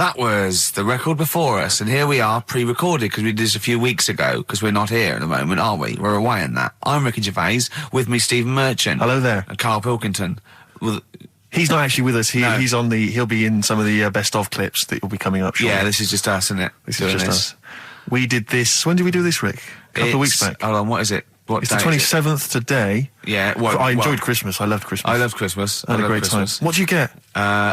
That was the record before us, and here we are, pre-recorded, because we did this a few weeks ago, because we're not here at the moment, are we? We're away in that. I'm Ricky Gervais, with me Stephen Merchant. Hello there. And Karl Pilkington. He's not actually with us. He'll be in some of the best of clips that will be coming up shortly. Yeah, this is just us, isn't it? This is just us. We did this, when did we do this, Rick? A couple of weeks back. Hold on, what is it? It's the 27th today. Yeah. I enjoyed Christmas. I loved Christmas. I love Christmas. I had a great time. What did you get?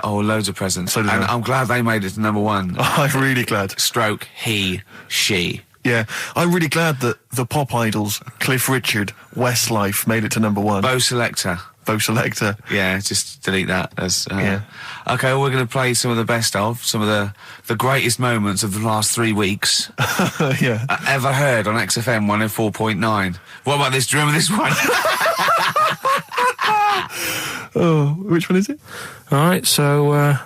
Loads of presents. So did I. I'm glad they made it to number one. I'm really glad. Stroke, he, she. Yeah, I'm really glad that the pop idols, Cliff Richard, Westlife, made it to number one. Bo Selector. Yeah, just delete that. Yeah. Okay, well, we're going to play some of the best of, some of the greatest moments of the last 3 weeks. Yeah. Ever heard on XFM 104.9. What about this? Do you remember this one? Oh, which one is it? All right, so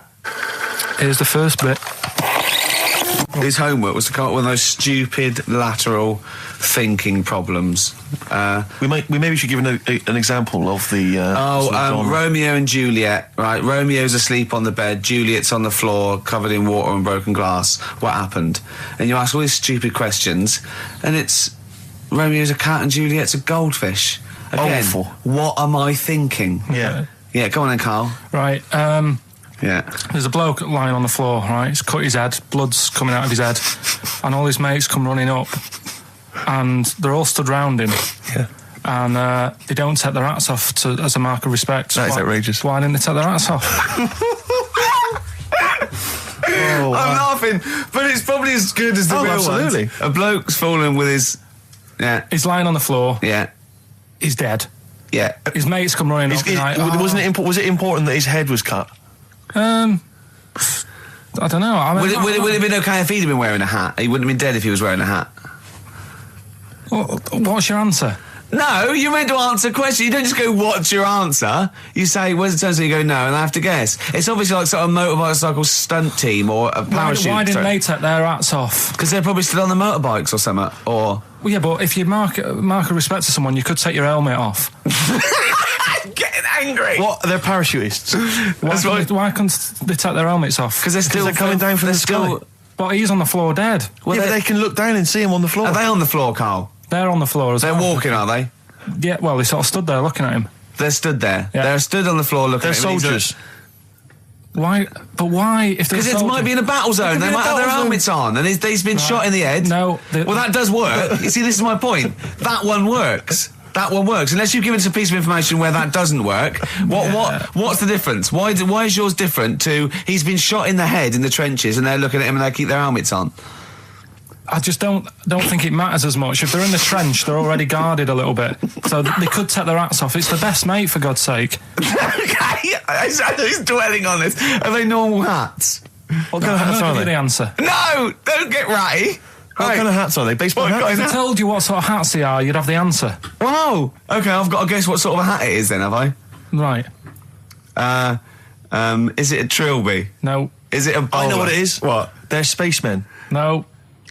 here's the first bit. His homework was to come up with those stupid lateral thinking problems. We maybe should give an example of the. Romeo and Juliet. Right, Romeo's asleep on the bed, Juliet's on the floor, covered in water and broken glass. What happened? And you ask all these stupid questions, and it's Romeo's a cat and Juliet's a goldfish. Again, awful. What am I thinking? Yeah. Yeah, go on then, Karl. Right. Yeah. There's a bloke lying on the floor, right? He's cut his head, blood's coming out of his head, and all his mates come running up, and they're all stood round him. Yeah. And they don't take their hats off as a mark of respect. That is outrageous. Why didn't they take their hats off? I'm laughing, but it's probably as good as the real absolutely. ones. A bloke's fallen with his... Yeah. He's lying on the floor. Yeah. He's dead. Yeah. His mates come running up. Was it important that his head was cut? I don't know. Would it have been okay if he'd have been wearing a hat? He wouldn't have been dead if he was wearing a hat. What's your answer? No, you're meant to answer questions. You don't just go, what's your answer? You say, where's the turn? So you go, no, and I have to guess. It's obviously like sort of a motorcycle stunt team or a parachute. Why didn't they take their hats off? Because they're probably still on the motorbikes or something, or... Well, yeah, but if you mark a respect to someone, you could take your helmet off. Getting angry. What? They're parachutists. Why can't they take their helmets off? Because they're coming down from the sky. But he's on the floor dead. Well, yeah, but they can look down and see him on the floor. Are they on the floor, Karl? They're on the floor as well. They're walking, are they? Yeah, well, they sort of stood there looking at him. They're stood there. Yeah. They're stood on the floor looking at him. They're soldiers. Why? But why? Because it might be in a battle zone. They might have their helmets on, and he's been shot in the head. No. Well, that does work. You see, this is my point. That one works. That one works. Unless you've given us a piece of information where that doesn't work. What's the difference? Why is yours different to he's been shot in the head in the trenches, and they're looking at him and they keep their helmets on? I just don't think it matters as much. If they're in the trench, they're already guarded a little bit, so they could take their hats off. It's the best mate, for God's sake. Okay, he's dwelling on this. Are they normal hats? What kind of hats are they? The answer. No, don't get ratty. What kind of hats are they? Baseball hats? If I told you what sort of hats they are, you'd have the answer. Wow. Okay, I've got to guess what sort of a hat it is then, have I? Right. Is it a trilby? No. Is it a bowler? I know what it is. What? They're spacemen. No.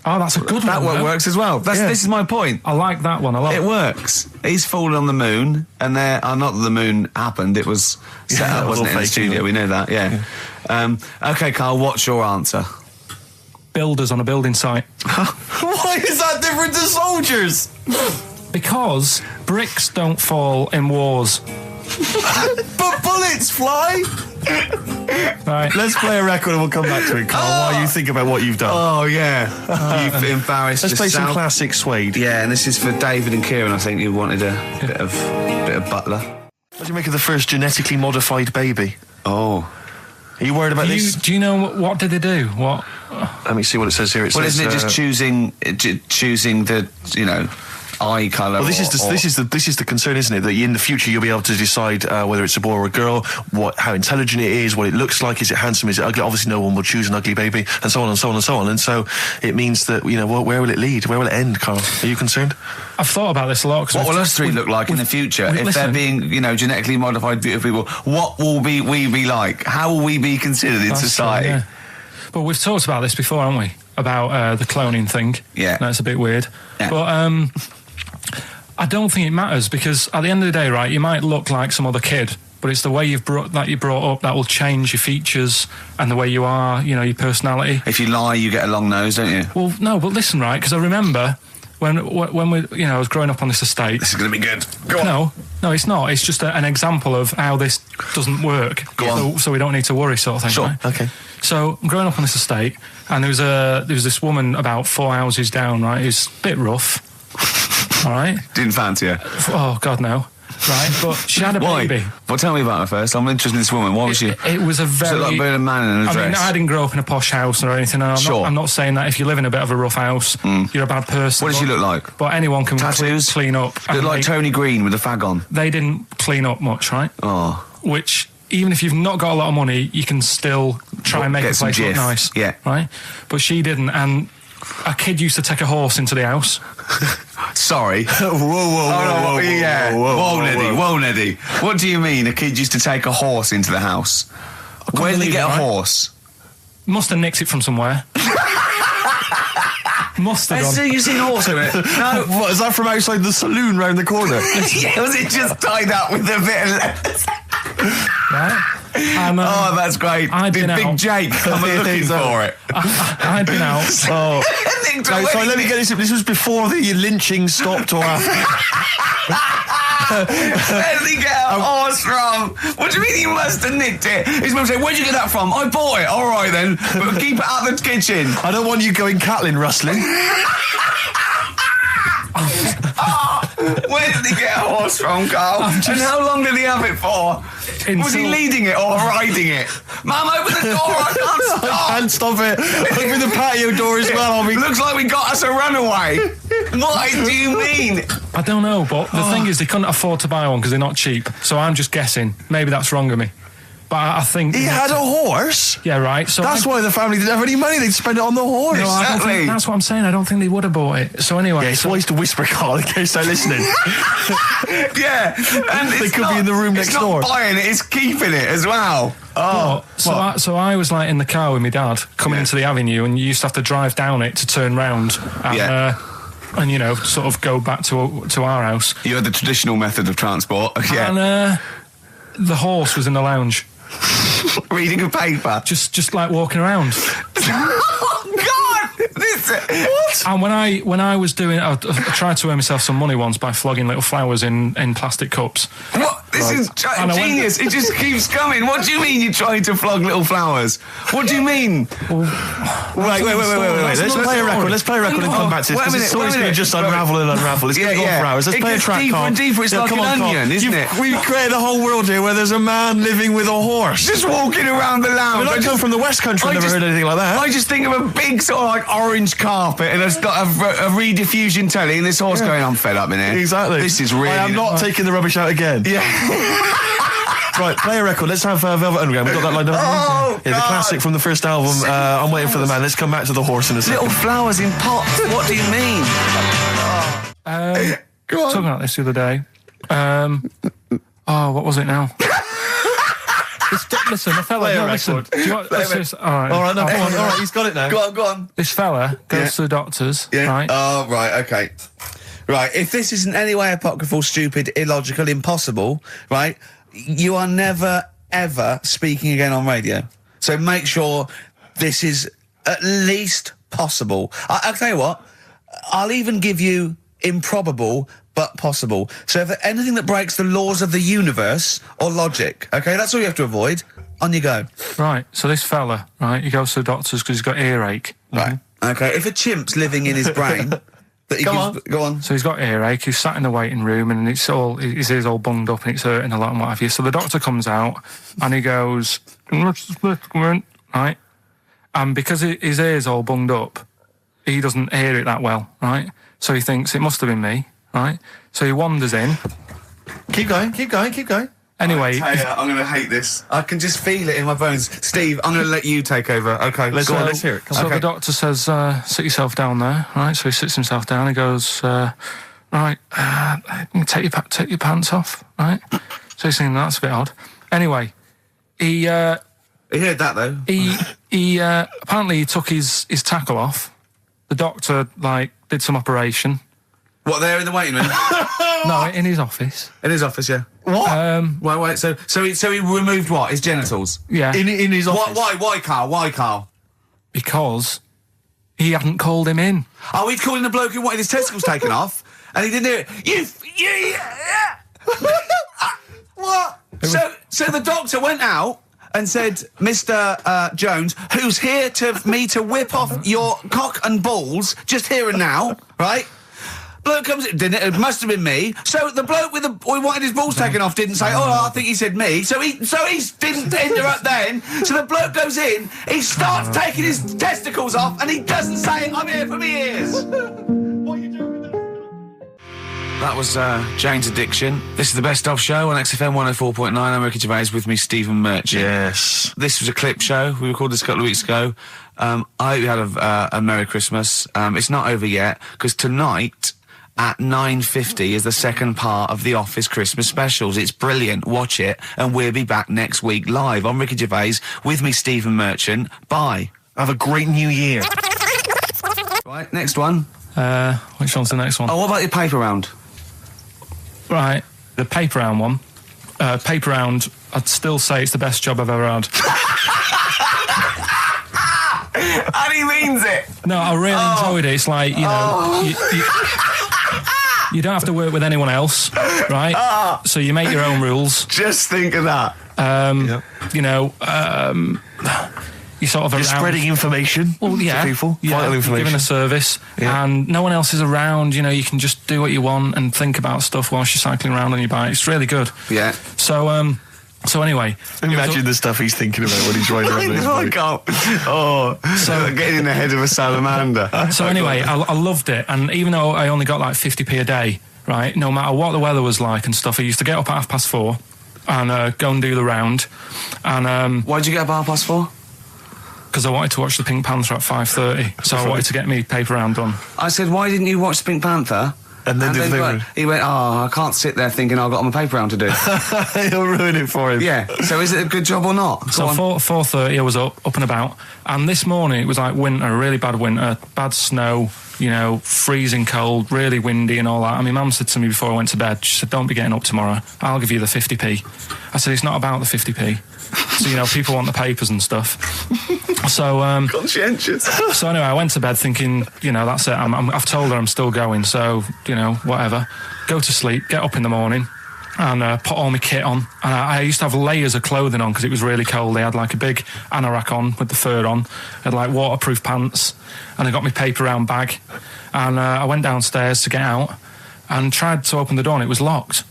Oh, that's a good one. That one works as well. This is my point. I like that one a lot. It works. He's fallen on the moon, and not that the moon happened. It was set up, wasn't it, in the studio? We know that, yeah. Okay, Karl, what's your answer? Builders on a building site. Why is that different to soldiers? Because bricks don't fall in wars. But bullets fly! Right. Let's play a record and we'll come back to it, Karl, while you think about what you've done. Oh, yeah. You've embarrassed Let's play yourself. some classic Suede. Yeah, and this is for David and Kieran. I think you wanted a bit of Butler. What do you make of the first genetically modified baby? Oh. Are you worried about this? Do you know what did they do? What? Let me see what it says here. Isn't it just choosing the, eye colour? Well, this is the concern, isn't it? That in the future you'll be able to decide whether it's a boy or a girl, how intelligent it is, what it looks like, is it handsome, is it ugly? Obviously, no one will choose an ugly baby, and so on and so on and so on. And so it means that where will it lead? Where will it end, Karl? Are you concerned? I've thought about this a lot. What will us three look like in the future if they're being, genetically modified beautiful people? What will we be like? How will we be considered in society? True, yeah. But we've talked about this before, haven't we? About the cloning thing. Yeah. That's a bit weird. Yeah. But I don't think it matters, because at the end of the day, right, you might look like some other kid, but it's the way you're brought up that will change your features and the way you are, you know, your personality. If you lie, you get a long nose, don't you? Well, no, but listen, right, because I remember when we, you know, I was growing up on this estate. This is going to be good. Go on. No, it's not. It's just an example of how this doesn't work. Go on. So we don't need to worry, sort of thing. Sure. Right? Okay. So I'm growing up on this estate, and there was this woman about 4 houses down, right, who's a bit rough. All right. Didn't fancy her. Oh God, no. Right, but she had a Why? baby. Well, tell me about her first. I'm interested in this woman. Why was she? It was a very. Was it like being a man in a I dress? mean, I didn't grow up in a posh house or anything. And I'm not saying that if you live in a bit of a rough house, you're a bad person. What does she look like? But anyone can Tattoos? clean up. Look like Tony Green with a fag on. They didn't clean up much, right? Oh. Which, even if you've not got a lot of money, you can still try and make Get a some place look jiff. nice. Yeah. Right? But she didn't. And a kid used to take a horse into the house. Sorry. Whoa, Neddy. What do you mean a kid used to take a horse into the house? Where did he get a horse? Must have nicked it from somewhere. Must have done. You seen a horse in it? No. What, is that from outside the saloon round the corner? Yeah, was it just tied up with a bit of leather? Right? Oh, that's great. I'd been Big out. Jake, I'm looking for it. I'd been out. Oh. Sorry, let me get this. This was before the lynching stopped or after. Where did he get a horse from? What do you mean he must have nicked it? His mum said, where'd you get that from? I bought it. All right then, but keep it out of the kitchen. I don't want you going Catlin rustling. Where did he get a horse from, Carl? And how long did he have it for? Was he leading it or riding it? Mum, open the door, I can't stop. I can't stop it. Open the patio door as well. Looks like we got us a runaway. What do you mean? I don't know, but the thing is, they couldn't afford to buy one because they're not cheap. So I'm just guessing. Maybe that's wrong of me. But I think... He had a horse? Yeah, right. So That's why the family didn't have any money. They'd spend it on the horse. No, I don't think, that's what I'm saying. I don't think they would have bought it. So anyway... Yeah, it's wise to whisper, Carl, in case they're listening. Yeah. And They could be in the room next door. It's not buying it, it's keeping it as well. Oh, so I was like in the car with my dad coming into the avenue, and you used to have to drive down it to turn round and you know, sort of go back to our house. You had the traditional method of transport. Yeah. And the horse was in the lounge. Reading a paper. Just like walking around. Oh God! What? And when I was doing, I tried to earn myself some money once by flogging little flowers in plastic cups. What? This is genius. It just keeps coming. What do you mean you're trying to flog little flowers? What do you mean? Wait. Let's play a record. Let's play a record and come back to this. This story's going to just unravel and unravel. It's going to go for hours. Let's play a track, deeper Carl. and deeper. It's like an onion, isn't it? We've created a whole world here where there's a man living with a horse. Just walking around the lounge. I come from the West Country. I've never heard anything like that. I just think of a big sort of like orange carpet and it's got a rediffusion telly and this horse going, I'm fed up in here. Exactly. This is really... I am not taking the rubbish out again. Yeah. Right, play a record. Let's have Velvet Underground. We've got that lined up. Oh, yeah, the classic from the first album. I'm waiting for the man. Let's come back to the horse in a second. Little flowers in pots. What do you mean? Go on. Talking about this the other day. What was it now? Listen, the fella. No, listen. Do you want, all right, no, come on. All right, he's got it now. Go on. This fella goes to the doctors, right? Oh, right, okay. Right, if this isn't any way apocryphal, stupid, illogical, impossible, right, you are never, ever speaking again on radio. So make sure this is at least possible. I'll tell you what, I'll even give you improbable but possible. So if anything that breaks the laws of the universe or logic, okay, that's all you have to avoid. On you go. Right, so this fella, right, he goes to the doctors because he's got earache. Right, okay, if a chimp's living in his brain... Go on. So he's got earache, he's sat in the waiting room and his ears all bunged up and it's hurting a lot and what have you. So the doctor comes out and he goes, right? And because his ear's all bunged up, he doesn't hear it that well, right? So he thinks it must have been me, right? So he wanders in. Keep going. Anyway, I'm going to hate this. I can just feel it in my bones. Steve, I'm going to let you take over. Okay, let's hear it. So the doctor says, sit yourself down there, right? So he sits himself down. He goes, right, take your pants off, right? So he's thinking that's a bit odd. Anyway, he heard that though. He apparently he took his tackle off. The doctor did some operation, What, there in the waiting room? No, in his office. In his office, yeah. What? Wait, so he removed what? His genitals? Yeah. In his office? Why, Carl? Because he hadn't called him in. Oh, he'd called in the bloke who wanted his testicles taken off, and he didn't do it. What? So the doctor went out and said, Mr. Jones, who's here to whip off your cock and balls, just here and now, right? Bloke comes in, didn't it? It must have been me. So the bloke who wanted his balls taken off didn't say, I think he said me. So he didn't interrupt then. So the bloke goes in, he starts taking his testicles off, and he doesn't say, I'm here for me ears. What are you doing with that? That was Jane's Addiction. This is the Best Of Show on XFM 104.9. I'm Ricky Gervais, with me Stephen Merchant. Yes. This was a clip show. We recorded this a couple of weeks ago. I hope you had a Merry Christmas. It's not over yet, because tonight at 9:50 is the second part of The Office Christmas specials. It's brilliant. Watch it, and we'll be back next week live. I'm Ricky Gervais, with me Stephen Merchant. Bye. Have a great new year. Right, next one. Which one's the next one? Oh, what about your paper round? Right, the paper round one. Paper round, I'd still say it's the best job I've ever had. And he means it. No, I really enjoyed it. It's like, you know, you don't have to work with anyone else, right? So you make your own rules. Just think of that. You know, you sort of You're around, spreading information to people. Vital information. Giving a service, and no one else is around. You know, you can just do what you want and think about stuff whilst you're cycling around on your bike. It's really good. Yeah. So anyway, Imagine the stuff he's thinking about when he's riding around his bike. So getting in the head of a salamander. So anyway, I loved it, and even though I only got like 50p a day, right, no matter what the weather was like and stuff, I used to get up at 4:30 and go and do the round. And why'd you get up at 4:30? Because I wanted to watch the Pink Panther at 5:30, so I wanted to get me paper round done. I said, why didn't you watch the Pink Panther? And then he went, I can't sit there thinking I've got my paper round to do. He'll ruin it for him. Yeah. So is it a good job or not? So 4:30 I was up and about, and this morning it was like winter, really bad winter, bad snow, you know, freezing cold, really windy and all that. And my mum said to me before I went to bed, she said, don't be getting up tomorrow, I'll give you the 50p. I said, it's not about the 50p. So, you know, people want the papers and stuff. So, conscientious. So anyway, I went to bed thinking, you know, that's it. I've told her I'm still going, so, you know, whatever. Go to sleep, get up in the morning, and put all my kit on. And I used to have layers of clothing on because it was really cold. I had like a big anorak on with the fur on. I had like waterproof pants, and I got my paper round bag. And I went downstairs to get out and tried to open the door, and it was locked.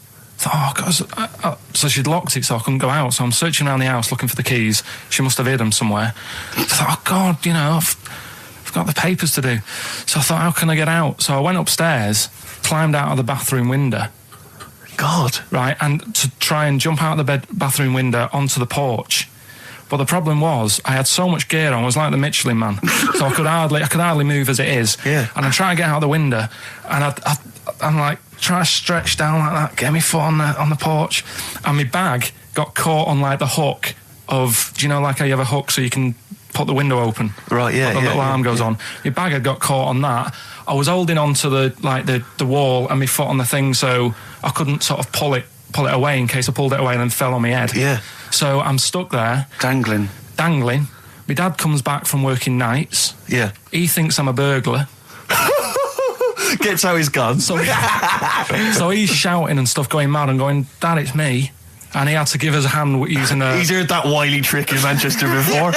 I thought, God, so she'd locked it so I couldn't go out. So I'm searching around the house looking for the keys. She must have hid them somewhere. I thought, oh God, you know, I've got the papers to do. So I thought, how can I get out? So I went upstairs, climbed out of the bathroom window. God. Right, and to try and jump out of the bathroom window onto the porch. But the problem was, I had so much gear on, I was like the Michelin Man. So I could hardly move as it is. Yeah. And I'm trying to get out of the window, and I'm like, trying to stretch down like that, get my foot on the porch, and my bag got caught on like the hook of, do you know, like how you have a hook so you can put the window open? Right, yeah. The little arm goes on. My bag had got caught on that. I was holding on to the wall and my foot on the thing, so I couldn't sort of pull it away in case I pulled it away and then fell on my head. Yeah. So I'm stuck there. Dangling. My dad comes back from working nights. Yeah. He thinks I'm a burglar. Gets out his gun. So he's shouting and stuff, going mad and going, Dad, it's me. And he had to give us a hand using a... He's heard that wily trick in Manchester before.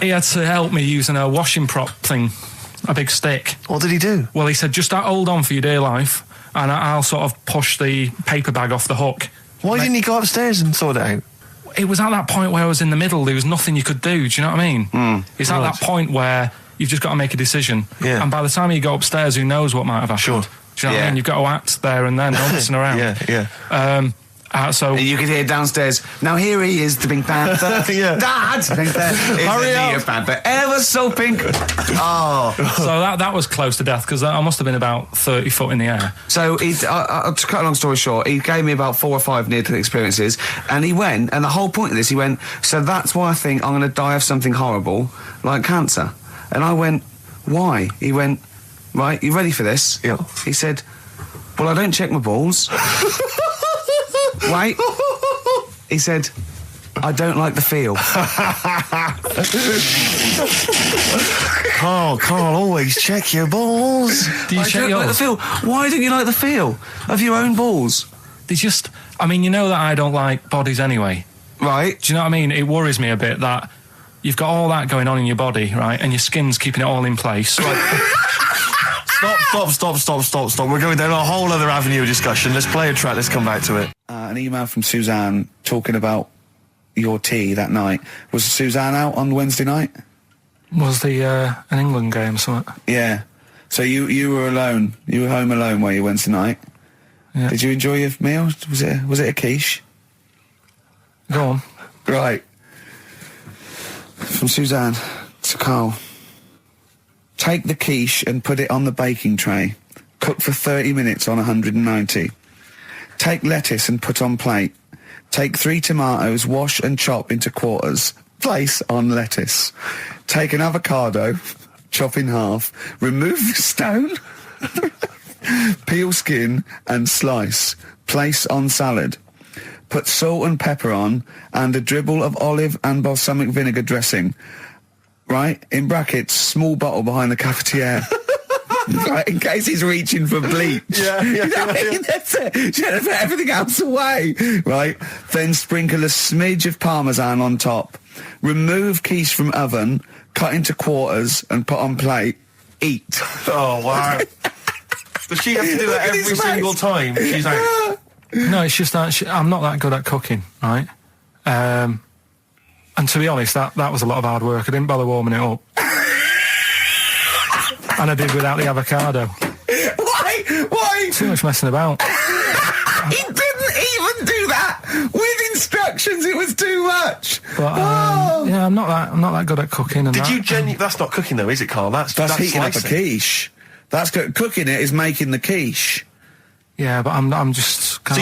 He had to help me using a washing prop thing, a big stick. What did he do? Well, he said, just hold on for your dear life, and I'll sort of push the paper bag off the hook. Why didn't he go upstairs and sort it out? It was at that point where I was in the middle. There was nothing you could do. Do you know what I mean? It's at that point where you've just got to make a decision. Yeah. And by the time you go upstairs, who knows what might have happened? Sure. Do you know what I mean? You've got to act there and then, not messing around. Yeah. So you could hear downstairs, now here he is, the Pink Panther. Yeah. Dad! Hurry up! The Panther, ever so pink. Oh. So that was close to death, because I must have been about 30 foot in the air. So to cut a long story short, he gave me about 4 or 5 near-death experiences, and he went, and the whole point of this, he went, so that's why I think I'm going to die of something horrible, like cancer. And I went, why? He went, right, you ready for this? Yeah. He said, Well, I don't check my balls. Wait. He said, I don't like the feel. Carl, always check your balls. Do you I check don't yours? like the feel. Why don't you like the feel of your own balls? They just... I mean, you know that I don't like bodies anyway. Right. Do you know what I mean? It worries me a bit that you've got all that going on in your body, right? And your skin's keeping it all in place. Stop. We're going down a whole other avenue of discussion. Let's play a track. Let's come back to it. An email from Suzanne talking about your tea that night. Was Suzanne out on Wednesday night? Was the an England game or something? Yeah. So you were alone. You were home alone, were you, Wednesday night? Yeah. Did you enjoy your meal? Was it a quiche? Go on. Right. From Suzanne to Carl. Take the quiche and put it on the baking tray. Cook for 30 minutes on 190. Take lettuce and put on plate. Take 3 tomatoes, wash and chop into quarters. Place on lettuce. Take an avocado, chop in half. Remove the stone. Peel skin and slice. Place on salad. Put salt and pepper on and a dribble of olive and balsamic vinegar dressing. Right? In brackets, small bottle behind the cafetiere. Right, in case he's reaching for bleach. Yeah. You know what I mean? That's it. You gotta put everything else away. Right? Then sprinkle a smidge of parmesan on top. Remove quiche from oven, cut into quarters and put on plate. Eat. Oh, wow. Does she have to do that Look at every his single face. time? She's like... No, it's just that I'm not that good at cooking, right? And to be honest, that was a lot of hard work. I didn't bother warming it up. And I did without the avocado. Why? Too much messing about. He didn't even do that with instructions. It was too much. But yeah, I'm not that good at cooking. And Did that. you That's not cooking though, is it, Carl? That's Heating up a slicing. quiche. That's cooking it is making the quiche. Yeah, but I'm just. Could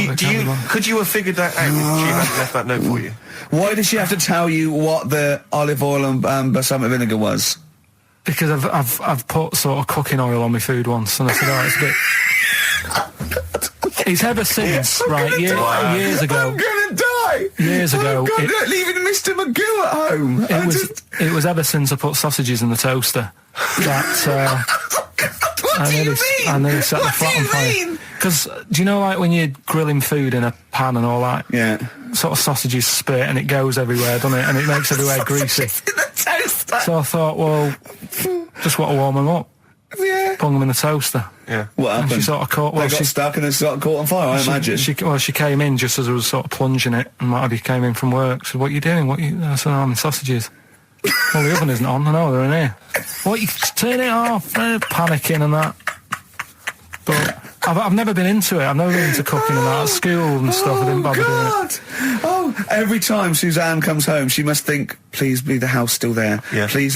you have figured that out if she hadn't left that note for you? Why did she have to tell you what the olive oil and balsamic vinegar was? Because I've put sort of cooking oil on my food once, and I said, oh, it's a bit. It's ever since, right? Years ago. I'm gonna die. Years ago, I'm leaving Mr. Magoo at home. It was ever since I put sausages in the toaster that. What do you mean? I nearly set the flat on fire. Because do you know, like when you're grilling food in a pan and all that? Yeah. Sort of sausages spit and it goes everywhere, doesn't it? And it makes everywhere greasy. In the toaster. So I thought, well, just want to warm them up. Yeah. Bung them in the toaster. Yeah. What And happened? she sort of caught. Well, They got stuck and they sort of caught on fire. I imagine. She came in just as I was sort of plunging it, and what have you, came in from work. She said, "What are you doing? I said, I'm in sausages." Well, the oven isn't on. I know they're in here. What, you turn it off? Panicking and that. But I've never been into it. I've never been into cooking and that. At school and stuff, I didn't bother doing it. Oh, every time Suzanne comes home, she must think, please be the house still there. Yeah. Please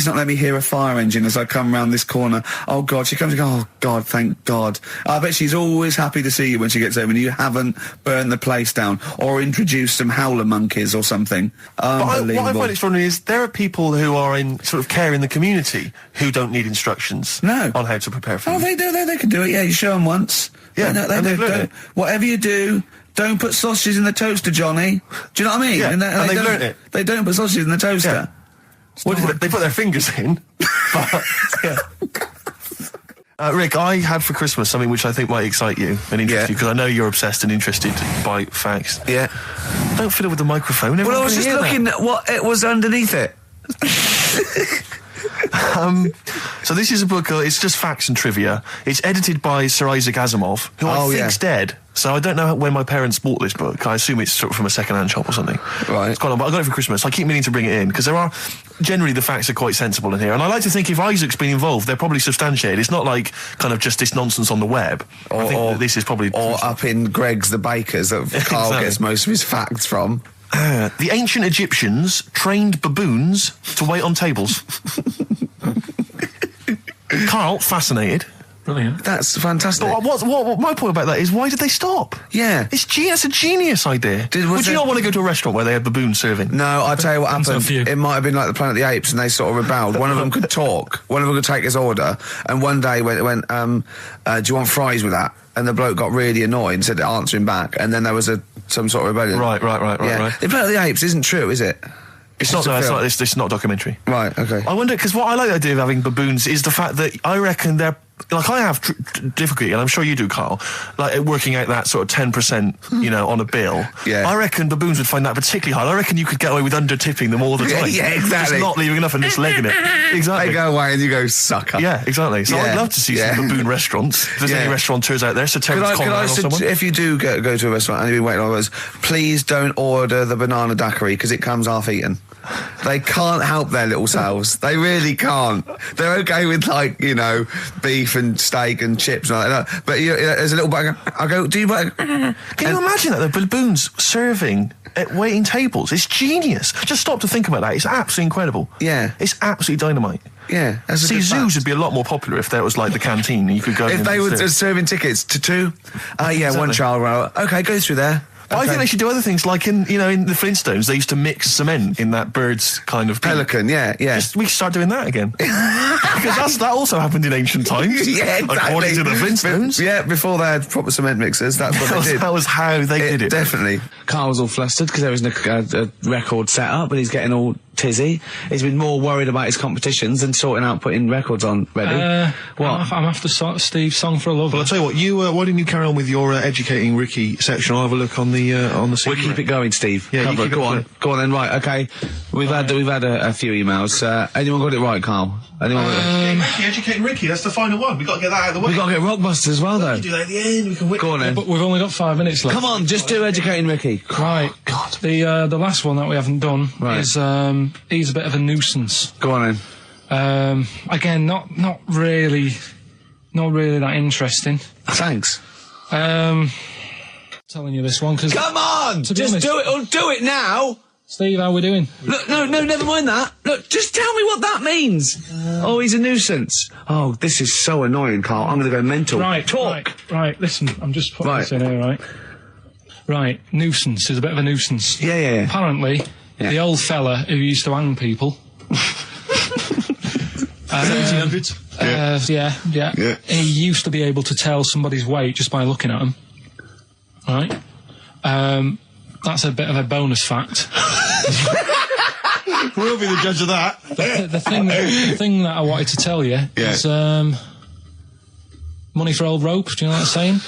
not let me hear a fire engine as I come round this corner. Oh, God. She comes and goes, oh, God, thank God. I bet she's always happy to see you when she gets home and you haven't burned the place down or introduced some howler monkeys or something. Unbelievable. What I find extraordinary is there are people who are in sort of care in the community who don't need instructions No. on how to prepare food. Oh, they do. They can do it. Yeah, you show them once. Yeah, They and they've do. learned it. Whatever you do, don't put sausages in the toaster, Johnny. Do you know what I mean? Yeah, and they've don't- learnt it. They don't put sausages in the toaster. What did they put their fingers in? But, yeah. Rick, I had for Christmas something which I think might excite you and interest Yeah. you, because I know you're obsessed and interested by facts. Yeah. Don't fiddle with the microphone. Well, I was everyone just can hear looking at what it was underneath it. So this is a book, it's just facts and trivia. It's edited by Sir Isaac Asimov, who I Oh, think's yeah. dead. So I don't know when my parents bought this book. I assume it's sort of from a second-hand shop or something. Right. It's quite long, but I got it for Christmas. I keep meaning to bring it in, because generally the facts are quite sensible in here. And I like to think if Isaac's been involved, they're probably substantiated. It's not like kind of just this nonsense on the web. I think that this is probably... Or up in Greg's the Baker's that Carl Exactly. gets most of his facts from. The ancient Egyptians trained baboons to wait on tables. Carl, fascinated. Brilliant. That's fantastic. But what my point about that is, why did they stop? Yeah. It's a genius idea. Would you not want to go to a restaurant where they had baboons serving? No, I'll tell you what That's a happened. few. It might have been like the Planet of the Apes, and they sort of rebelled. One of them could talk. One of them could take his order. And one day went, do you want fries with that? And the bloke got really annoyed and said, answer him back. And then there was some sort of rebellion. Right. The Planet of the Apes isn't true, is it? It's not a documentary. Right, okay. I wonder, because what I like the idea of having baboons is the fact that I reckon they're, like, I have difficulty, and I'm sure you do, Carl, like working out that sort of 10%, you know, on a bill. Yeah. I reckon baboons would find that particularly hard. I recken you could get away with under-tipping them all the time. Yeah, exactly. Just not leaving enough and just legging it. Exactly. They go away and you go, sucker. Yeah, exactly. So Yeah. I'd love to see some baboon restaurants. If there's any restaurateurs out there, so Terence Conrad or someone. If you do go to a restaurant and you've been waiting on those, please don't order the banana daiquiri because it comes half-eaten. They can't help their little selves. They really can't. They're okay with, like, you know, beef and steak and chips and all that. But there's a little bag. I go, do you... Can you imagine that? The baboons serving at waiting tables. It's genius. Just stop to think about that. It's absolutely incredible. Yeah. It's absolutely dynamite. Yeah. That's a See, good zoos fact. would be a lot more popular if there was, like, the canteen and you could go in. If they were serving tickets to two, one child row. Okay, go through there. But I think they should do other things, like in the Flintstones, they used to mix cement in that bird's kind of pelican. Yeah. We should start doing that again because that also happened in ancient times. Yeah, exactly. According to the Flintstones. Yeah, before they had proper cement mixers, that's what they did. That was how they did it. Definitely. Carl's all flustered because there isn't a record set up, but he's getting all tizzy. He's been more worried about his competitions than sorting out putting records on ready. What? I'm after Steve's Song for a Lover. Well, I'll tell you what. Why didn't you carry on with your educating Ricky section? I'll have a look on the We'll keep it going, Steve. Yeah, Cover it. Go on then. Right, okay. We've had a few emails. Anyone got it right, Carl? Anyone got it? Educating Ricky. That's the final one. We've got to get that out of the way. We've got to get Rockbusters as well, though. We can do that at the end. We can Go on then. But we've only got 5 minutes left. Come on, just do Educating Ricky. Right. God. The last one that we haven't done is he's a bit of a nuisance. Go on then. Again, not really that interesting. Thanks. Telling you this one because come on, just do it. Or do it now. Steve, how we doing? Look, no, never mind that. Look, just tell me what that means. He's a nuisance. Oh, this is so annoying, Carl. I'm going to go mental. Right, talk. Right, listen, I'm just putting this in here, right? Right, nuisance is a bit of a nuisance. Yeah. Apparently, the old fella who used to hang people. 1800s. Yeah. He used to be able to tell somebody's weight just by looking at them. Right? That's a bit of a bonus fact. We'll be the judge of that. The thing that I wanted to tell you is money for old rope. Do you know what I'm saying?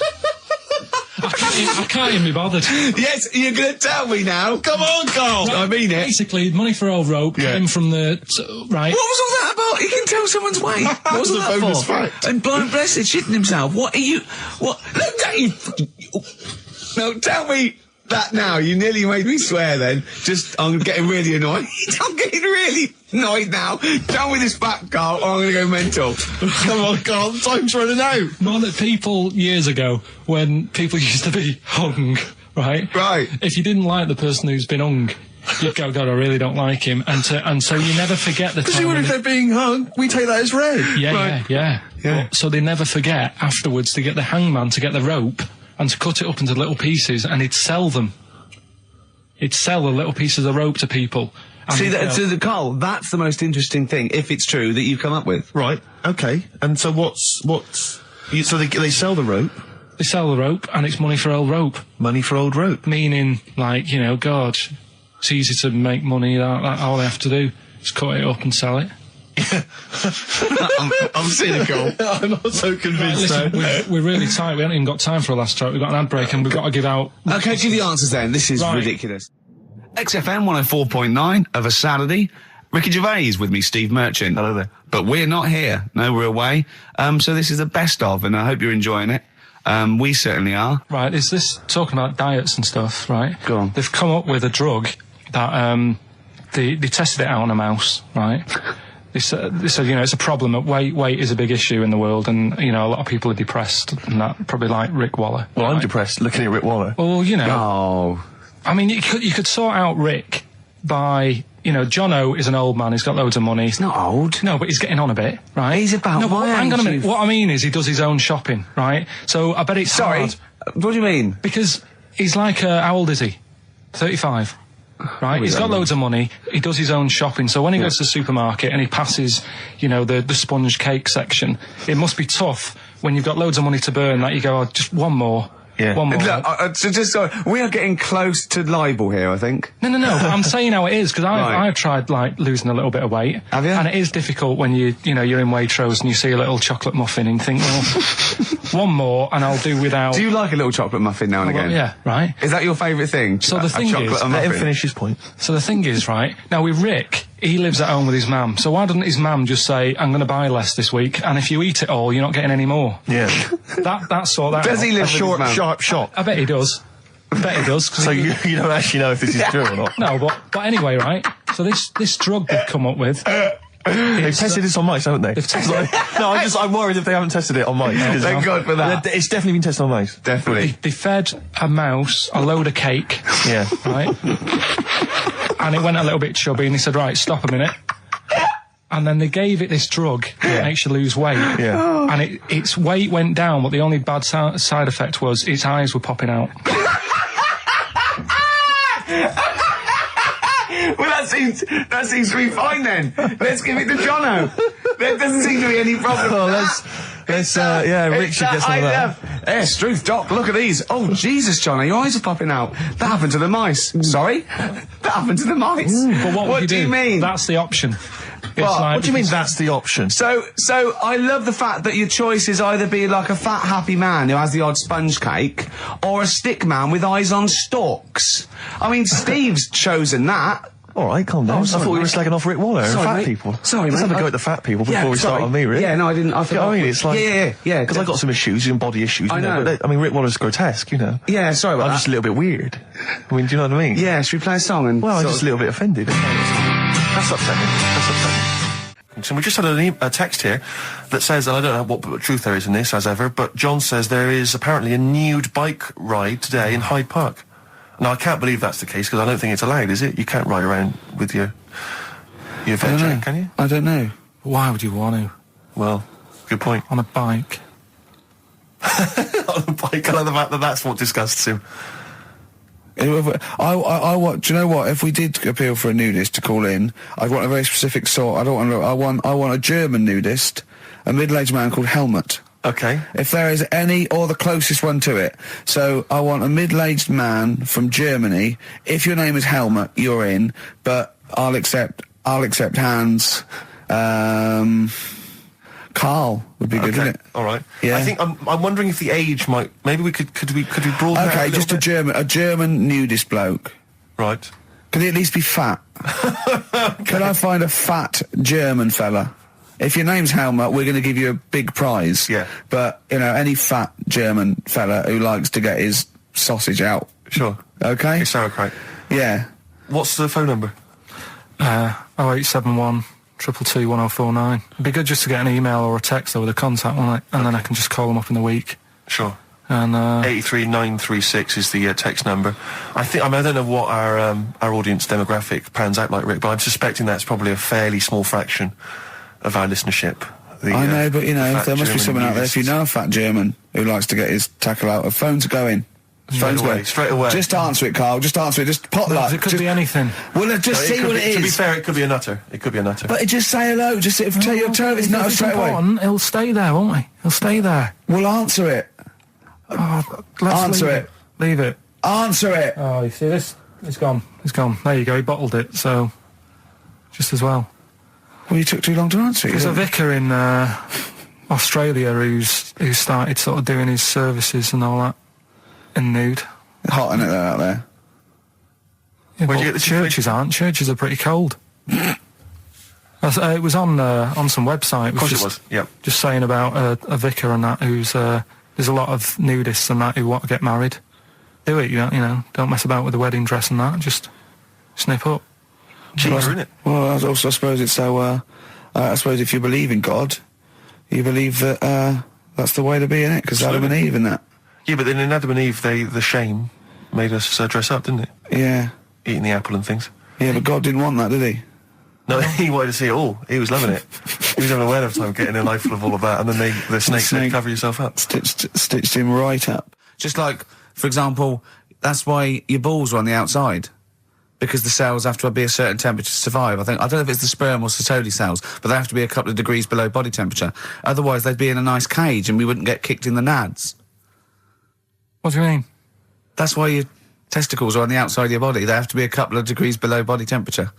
I can't even be bothered. Yes, you're going to tell me now. Come on, Carl. Right, I mean it. Basically, money for old rope came from the... right. What was all that about? He can tell someone's weight. What was that bonus for? fact. And blind blessed shitting himself. What are you... What? Look, no, tell me that now. You nearly made me swear then. I'm getting really annoyed. I'm getting really annoyed now. Tell me this back, Carl, or I'm going to go mental. Come on, Carl, time's running out. More that people years ago, when people used to be hung, right? Right. If you didn't like the person who's been hung, you'd go, God, I really don't like him. And so you never forget the time. Because even if they're being hung, we take that as read. Yeah. So they never forget afterwards to get the hangman to get the rope and to cut it up into little pieces, and he'd sell them. He'd sell the little pieces of rope to people. See, Carl, that's the most interesting thing, if it's true, that you've come up with. Right, okay. And so so they sell the rope? They sell the rope, and it's money for old rope. Money for old rope? Meaning, like, God, it's easy to make money, that all they have to do is cut it up and sell it. I'm cynical. I'm not so convinced. Right, listen, we're really tight. We haven't even got time for a last track. We've got an ad break and we've got to give out... Okay, give the answers then. This is ridiculous. XFM 104.9 of a Saturday. Ricky Gervais with me, Steve Merchant. Hello there. But we're not here. No, we're away. So this is the best of, and I hope you're enjoying it. We certainly are. Right, is this talking about diets and stuff, right? Go on. They've come up with a drug that they tested it out on a mouse, right? They said, it's a problem that weight is a big issue in the world, and, a lot of people are depressed, and that, probably like Rick Waller. Well, I'm depressed looking at Rick Waller. Well, Oh. I mean, you could sort out Rick by, Jono is an old man. He's got loads of money. He's not old. No, but he's getting on a bit, right? He's about no, but my hang on a age, minute. What I mean is he does his own shopping, right? So I bet it's hard. What do you mean? Because he's like, how old is he? 35. Right, he's got loads of money. He does his own shopping. So when he goes to the supermarket and he passes, the sponge cake section, it must be tough when you've got loads of money to burn that you go, just one more. Yeah. One more. Look, we are getting close to libel here, I think. No. But I'm saying how it is because Right. I've tried losing a little bit of weight. Have you? And it is difficult when you're in Waitrose and you see a little chocolate muffin and think, well, one more and I'll do without. Do you like a little chocolate muffin now and again? Yeah, right. Is that your favourite thing? So the thing is, let him finish his point. So the thing is, right, now with Rick, he lives at home with his mum. So why doesn't his mum just say, I'm going to buy less this week, and if you eat it all, you're not getting any more? Yeah. That's sort that Does out. he live A with short, his mum? sharp shot. I bet he does. So you don't actually know if this is true or not. No, but anyway, right, so this drug they've come up with... They've tested this on mice, haven't they? They've tested No, I'm worried if they haven't tested it on mice. Thank God for that. It's definitely been tested on mice. Definitely. They fed a mouse a load of cake, Yeah. right? And it went a little bit chubby, and he said, right, stop a minute. And then they gave it this drug that makes you lose weight. Yeah. And its weight went down, but the only bad side effect was its eyes were popping out. Well, that seems to be fine then. Let's give it to Jono. There doesn't seem to be any problem. Oh, Rick should get some of that. Yes, Struth, Doc, look at these. Oh, Jesus, Jono, your eyes are popping out. That happened to the mice. Sorry? That happened to the mice. But what do you mean? That's the option. What do you mean that's the option? So I love the fact that your choice is either be like a fat, happy man who has the odd sponge cake, or a stick man with eyes on stalks. I mean, Steve's chosen that. All right, calm down. sorry, I thought we were mate. slagging off Rick Waller and Sorry, fat mate. people. Sorry, Let's mate. have a go at the fat people before we start sorry. on me, Rick. Yeah, no, I didn't. I You know what I mean? It's like... Yeah. Because I got some issues and body issues. I know. But Rick Waller's grotesque, Yeah, sorry about I'm that. just a little bit weird. I mean, do you know what I mean? Yeah, should we play a song and... Well, I'm sort just of- a little bit offended. That's upsetting. So we just had a text here that says, and I don't know what truth there is in this, as ever, but John says there is apparently a nude bike ride today in Hyde Park. Now, I can't believe that's the case, because I don't think it's allowed, is it? You can't ride around with your veg, can you? I don't know. Why would you want to? Well, good point. On a bike. On a bike, I like the fact that that's what disgusts him. I want. Do you know what? If we did appeal for a nudist to call in, I'd want a very specific sort. I don't want. I want a German nudist, a middle-aged man called Helmut. Okay. If there is any, or the closest one to it. So I want a middle-aged man from Germany. If your name is Helmut, you're in. But I'll accept Hans. Carl would be good, wouldn't it? All right. Yeah. I think I'm wondering if the age might. Maybe we could we broaden that Okay, a just little bit? a German nudist bloke. Right. Can he at least be fat? Can I find a fat German fella? If your name's Helmut, we're going to give you a big prize. Yeah. But, any fat German fella who likes to get his sausage out. Sure. Okay? It's sauerkraut. Yeah. What's the phone number? 0871 222 1049. It'd be good just to get an email or a text over the contact, wouldn't it? And then I can just call them up in the week. Sure. And 83936 is the text number. I don't know what our audience demographic pans out like, Rick, but I'm suspecting that's probably a fairly small fraction of our listenership. I know, but, there must be someone out there, if you know a fat German who likes to get his tackle out, a phone's going. Straight away. Just answer it, Carl. Just answer it. Just pot luck. it could be anything. Well, just see what it is. To be fair, it could be a nutter. But just say hello. Just tell your turn his nutter straight away. He'll stay there, won't he? He'll stay there. Well, answer it. Let's Answer it. Leave it. Answer it. Oh, you see this? It's gone. It's gone. There you go. He bottled it, so just as well. Well, you took too long to answer it. There's a vicar in Australia who started sort of doing his services and all that in nude. Hot, isn't it, out there? Yeah, Where'd but you get the churches aren't. Churches are pretty cold. It was on some website. Of course it was, yep. Just saying about a vicar and that who's there's a lot of nudists and that who want to get married. Do it, don't mess about with the wedding dress and that. Just snip up. Cheaper, isn't it? Well, I suppose it's so. I suppose if you believe in God, you believe that that's the way to be in it, because Adam and Eve and that. Yeah, but then in Adam and Eve, the shame made us dress up, didn't it? Yeah. Eating the apple and things. Yeah, but God didn't want that, did he? No, he wanted to see it all. He was loving it. He was having a whale of time getting a life full of all of that, and then the snake said, cover yourself up. Stitched him right up. Just like, for example, that's why your balls are on the outside. Because the cells have to be a certain temperature to survive. I don't know if it's the sperm or Sertoli cells, but they have to be a couple of degrees below body temperature. Otherwise, they'd be in a nice cage and we wouldn't get kicked in the nads. What do you mean? That's why your testicles are on the outside of your body. They have to be a couple of degrees below body temperature.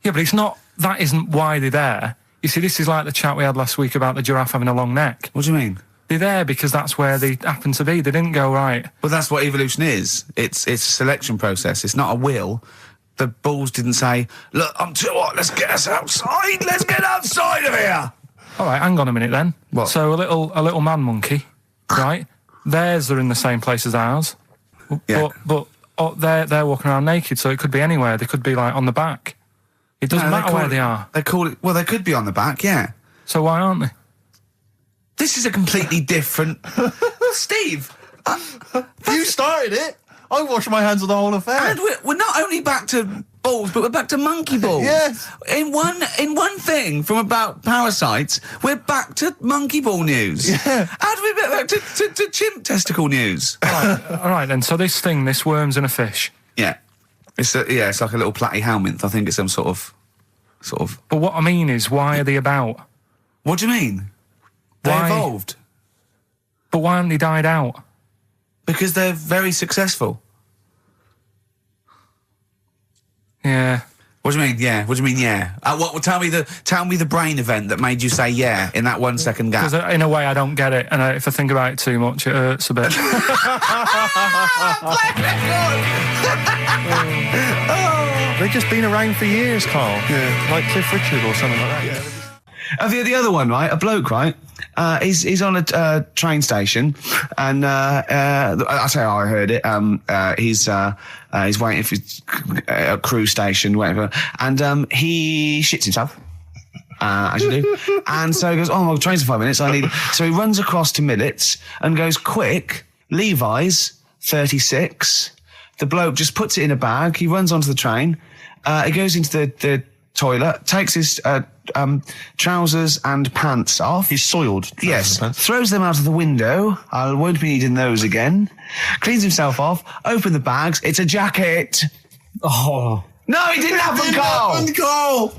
Yeah, but it's not... That isn't why they're there. You see, this is like the chat we had last week about the giraffe having a long neck. What do you mean? They're there because that's where they happen to be. They didn't go, right... Well, that's what evolution is. It's a selection process. It's not a will. The balls didn't say, look, I'm too hot, let's get us outside, let's get outside of here! All right, hang on a minute then. What? So a little man monkey, right? Theirs are in the same place as ours. Yeah. But they're walking around naked, so it could be anywhere. They could be, like, on the back. It doesn't matter where they are. They call it... Well, they could be on the back, yeah. So why aren't they? This is a completely different... Steve! You started it! I wash my hands of the whole affair. And we're not only back to balls, but we're back to monkey balls. Yes. In one thing from about parasites, we're back to monkey ball news. Yeah. How do we get back to chimp testicle news? All right then. So this worm's in a fish. Yeah. It's like a little platyhelminth. I think it's some sort of. But what I mean is, why are they about? What do you mean? They Why? evolved. But why haven't they died out? Because they're very successful. Yeah. What do you mean? Yeah. What do you mean? Yeah. Tell me the brain event that made you say yeah in that 1 second gap. Because in a way I don't get it, and if I think about it too much, it hurts a bit. They've just been around for years, Carl. Yeah. Like Cliff Richard or something like that. Yeah. The other one, right? A bloke, right? He's on a train station, and I say I heard it. He's waiting for a cruise station, waiting for, and he shits himself. As you do. And so he goes, oh, my train's in 5 minutes. So he runs across to Millets and goes, quick, Levi's 36. The bloke just puts it in a bag. He runs onto the train. He goes into the toilet, takes his trousers and pants off. He's soiled. Yes. Throws them out of the window. I won't be needing those again. Cleans himself off. Open the bags. It's a jacket. Oh. No, he didn't happen, Carl.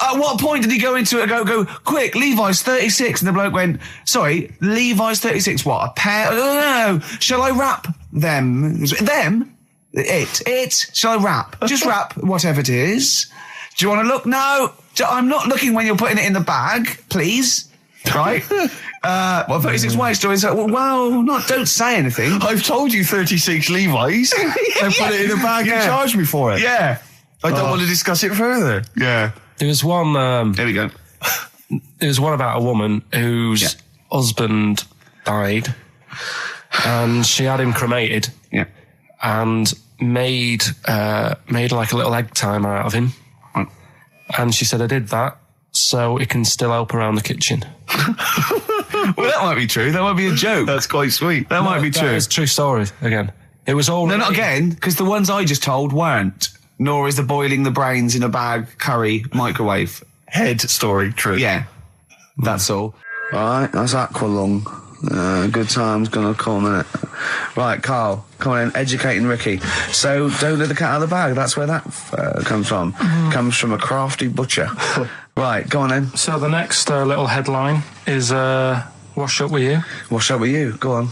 At what point did he go into it and go, quick, Levi's 36? And the bloke went, sorry, Levi's 36, what, a pair? No. Shall I wrap them? Them? It. Shall I wrap? Just wrap whatever it is. Do you want to look? No. I'm not looking when you're putting it in the bag, please. Right? 36 waist joints. Don't say anything. I've told you 36 Levi's. And put it in a bag and charge me for it. Yeah. I don't want to discuss it further. Yeah. There was one... There we go. There was one about a woman whose husband died, and she had him cremated. Yeah. And made like a little egg timer out of him. Right. And she said, I did that so it can still help around the kitchen. Well, that might be true. That might be a joke. That's quite sweet. That might be true. It's a true story, again. It was all... No, not again, because the ones I just told weren't. Nor is the boiling the brains in a bag curry microwave. Head story, true. Yeah. That's all. Alright, that's Aqualung. Good time's gonna come, innit? Right, Carl, come on in, educating Ricky. So, don't let the cat out of the bag, that's where that comes from. Comes from a crafty butcher. Right, go on then. So the next little headline is Wash Up With You. Wash up with you, go on.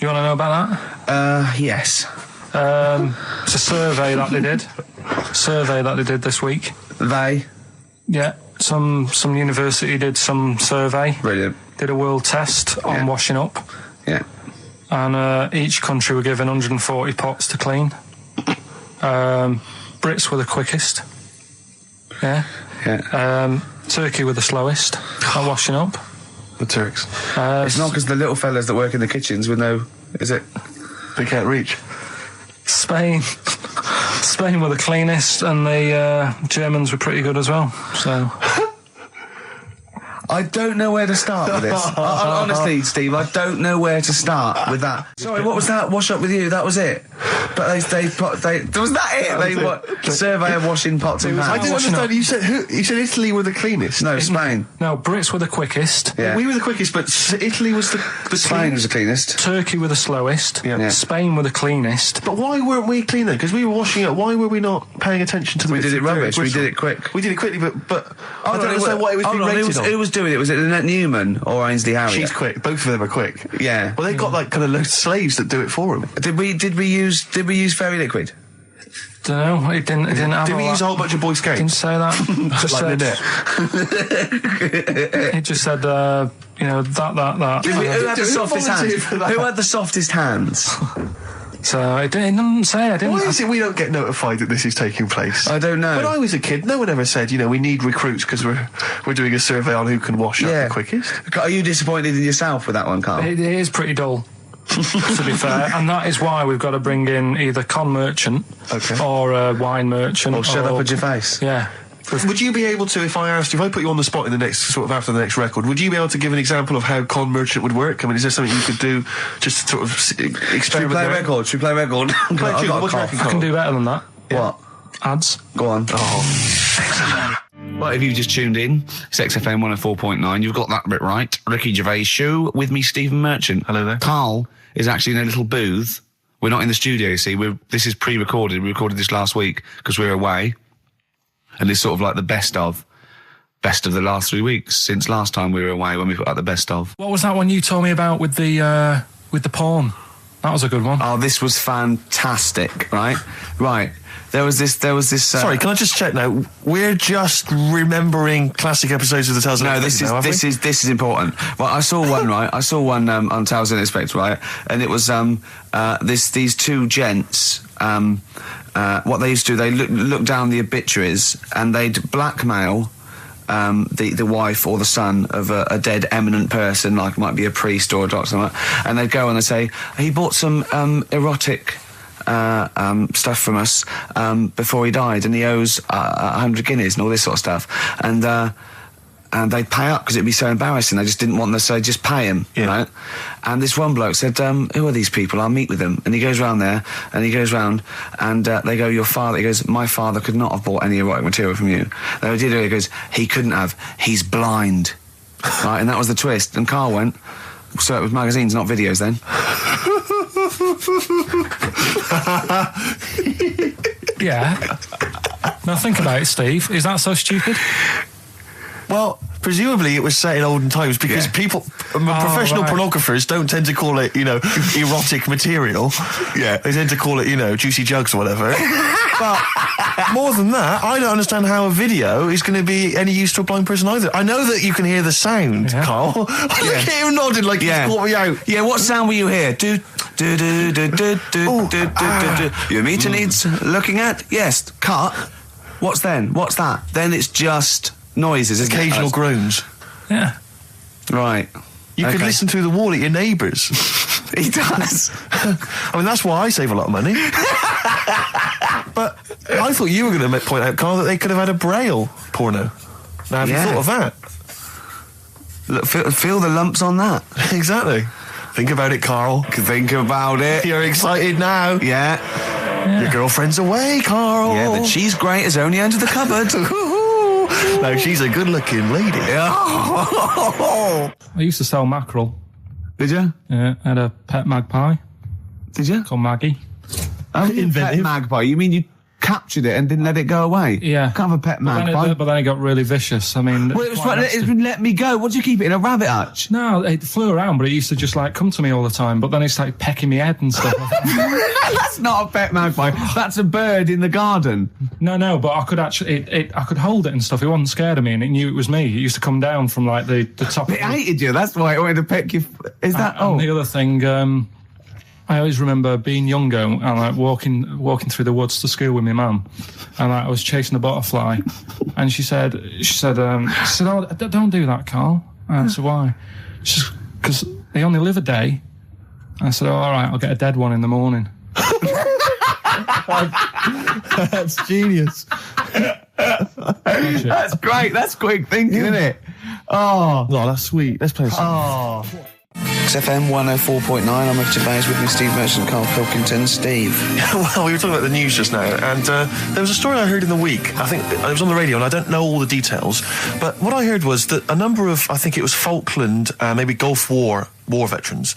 You want to know about that? Yes. It's a survey that they did. This week. They? Yeah. Some university did some survey. Brilliant. Did a world test on washing up. Yeah. And each country were given 140 pots to clean. Brits were the quickest. Yeah. Yeah. Turkey were the slowest at washing up. The Turks. It's not because the little fellas that work in the kitchens with no... Is it? They can't reach. Spain were the cleanest, and the Germans were pretty good as well. So I don't know where to start with this. Honestly, Steve, I don't know where to start with that. Sorry, what was that? Wash up with you? That was it. But was that it? They survey of washing pots and pans. I didn't understand. You said Italy were the cleanest. No, Spain. No, Brits were the quickest. Yeah. We were the quickest, but Italy was the Spain was cleanest. the cleanest. Turkey were the slowest. Yeah. Spain were the cleanest. But why weren't we clean then? Because we were washing it. Why were we not paying attention to the We bits did it of dirt? rubbish. We did it quick. We did it quickly, but I don't understand why it was being rated on. Who was doing it? Was it Annette Newman or Ainsley Harriott? She's quick. Both of them are quick. Yeah. Well, they've got like kind of loads of slaves that do it for them. Did we use fairy liquid? Don't know. It didn't have. Did we use a whole bunch of Boy Scouts? Didn't say that. Just Like said, it just said, that. Who had the softest hands? Who had the softest hands? So it didn't say. I didn't. Why is it we don't get notified that this is taking place? I don't know. When I was a kid, no one ever said, we need recruits because we're doing a survey on who can wash up the quickest. Are you disappointed in yourself with that one, Carl? It is pretty dull, to be fair, and that is why we've got to bring in either con merchant or a wine merchant. Or shut up at your face. Yeah. Would you be able to, if I put you on the spot in the next, after the next record, would you be able to give an example of how con merchant would work? I mean, is there something you could do just to sort of experiment? Should we play record? What do you reckon, I can do better than that. What? Ads. Go on. Well, if you've just tuned in, it's XFM 104.9. You've got that bit right. Ricky Gervais show with me, Stephen Merchant. Hello there. Carl is actually in a little booth. We're not in the studio, you see. This is pre-recorded. We recorded this last week because we were away. And it's sort of like the best of the last 3 weeks since last time we were away when we put out the best of. What was that one you told me about with the porn? That was a good one. Oh, this was fantastic, right? Right. There was this. Sorry, can I just check now? We're just remembering classic episodes of the Tales This is important. Well, I saw one, right? I saw one on Tales Unexpected, right? And it was these two gents. What they used to do, they look down the obituaries and they'd blackmail the wife or the son of a dead eminent person, like might be a priest or a doctor, something like that. And they'd go and they'd say, he bought some erotic stuff from us before he died, and he owes 100 guineas and all this sort of stuff. And they'd pay up because it'd be so embarrassing. They just didn't want them, so they'd just pay him, right? And this one bloke said, who are these people? I'll meet with them. And he goes round there, and he goes round, and they go, your father, he goes, my father could not have bought any erotic material from you. They did it, he goes, he couldn't have, he's blind. Right, and that was the twist. And Carl went, so it was magazines, not videos then. Yeah. Now think about it, Steve. Is that so stupid? Well, presumably it was set in olden times because professional pornographers don't tend to call it, erotic material. Yeah. They tend to call it, juicy jugs or whatever. But more than that, I don't understand how a video is going to be any use to a blind person either. I know that you can hear the sound, Carl. Look at him nodding like he's caught me out. Yeah, what sound were you hear? Do. Your meter needs looking at? Yes. Cut. What's then? What's that? Then it's just noises, occasional groans. Yeah. Right. You could listen through the wall at your neighbours. He does. I mean, that's why I save a lot of money. But I thought you were going to point out, Carl, that they could have had a Braille porno. Now, have you thought of that? Look, feel the lumps on that. Exactly. Think about it, Carl. Think about it. You're excited now. Yeah. Your girlfriend's away, Carl. Yeah, the cheese grate has only entered the cupboard. No, she's a good-looking lady. I used to sell mackerel. Did you? Yeah, I had a pet magpie. Did you? Called Maggie. Oh, pet magpie. You mean you captured it and didn't let it go away? Yeah. Can't have a pet magpie. But then it got really vicious. I mean... Well, it was let me go. What do you keep it in, a rabbit hutch? No, it flew around, but it used to just, come to me all the time. But then it started pecking me head and stuff. That's not a pet magpie. That's a bird in the garden. No, but I could actually... I could hold it and stuff. It wasn't scared of me, and it knew it was me. It used to come down from, the top... It hated you. That's why it wanted to peck you. Is that... And the other thing... I always remember being younger and walking through the woods to school with my mum, and I was chasing a butterfly, and she said, "Oh, don't do that, Carl." And I said, "Why?" She said, "Because they only live a day." I said, "Oh, all right, I'll get a dead one in the morning." That's genius. That's great. That's quick thinking, isn't it? Oh, that's sweet. Let's play a song. Oh. XFM 104.9. I'm with Gervais, with me Steve Merchant, Karl Pilkington. Steve. Well, we were talking about the news just now, and there was a story I heard in the week. I think it was on the radio, and I don't know all the details, but what I heard was that a number of, I think it was Falkland, maybe Gulf War veterans,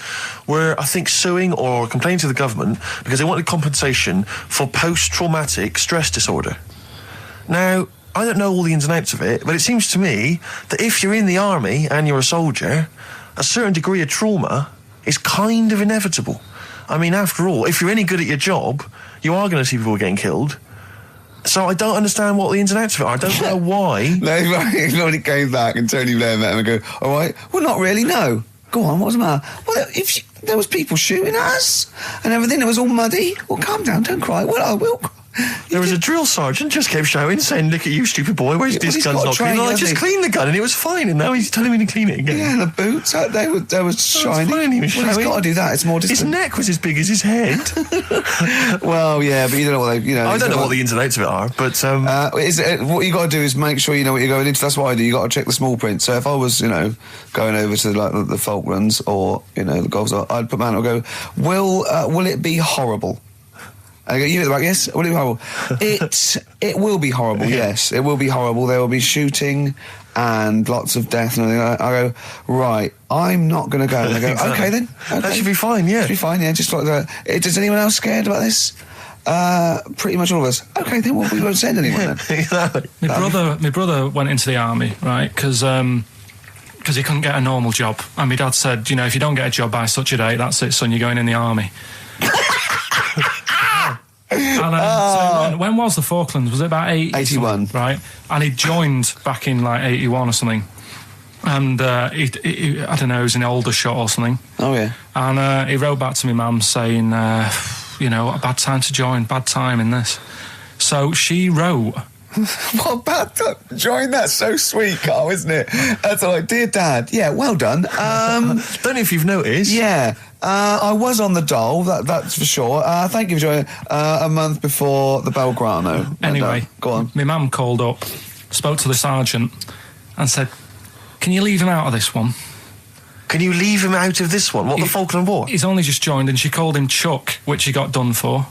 were, I think, suing or complaining to the government because they wanted compensation for post-traumatic stress disorder. Now, I don't know all the ins and outs of it, but it seems to me that if you're in the army and you're a soldier, a certain degree of trauma is kind of inevitable. I mean, after all, if you're any good at your job, you are going to see people getting killed. So I don't understand what the ins and outs of it are. I don't know why. No, when it came back and Tony Blair met him and go, all right, well, not really, no. Go on, what's the matter? Well, there was people shooting at us and everything. It was all muddy. Well, calm down, don't cry. Well, I will cry. There was a drill sergeant just kept shouting, saying, "Look at you, stupid boy, where's this gun's not clean?" I just cleaned the gun and it was fine, and now he's telling me to clean it again. Yeah, the boots, they were shiny. Fine, he was he's got to do that, it's more distant. His neck was as big as his head. Well, yeah, but you don't know what they, I don't know what the ins and outs of it are, but... what you got to do is make sure you know what you're going into. That's what I do. You got to check the small print. So if I was, going over to like the Falklands or, the Gulf, I'd put man and go, will it be horrible? I go, you at the back, yes? Will it be horrible? It will be horrible, yes. It will be horrible. There will be shooting and lots of death and everything. I go, right, I'm not going to go. And they go, Exactly. okay then. Okay. That should be fine, yeah. Should be fine, yeah. Just like that. Is anyone else scared about this? Pretty much all of us. Okay, then we won't send anyone then. Exactly. My brother went into the army, right? Because he couldn't get a normal job. And my dad said, if you don't get a job by such a date, that's it, son, you're going in the army. And, so when was the Falklands? Was it about 81? Right. And he joined back in like 81 or something. And he I don't know, he was in Aldershot or something. Oh yeah. And he wrote back to my mum saying, what a bad time to join, bad time in this. So she wrote. What bad time? Join, that's so sweet, Carl, isn't it? That's like, dear Dad, yeah, well done. Don't know if you've noticed. Yeah. I was on the dole, that's for sure. Thank you for joining a month before the Belgrano. Anyway, go on. My mum called up, spoke to the sergeant and said, can you leave him out of this one? Can you leave him out of this one? What, the Falkland War? He's only just joined, and she called him Chuck, which he got done for.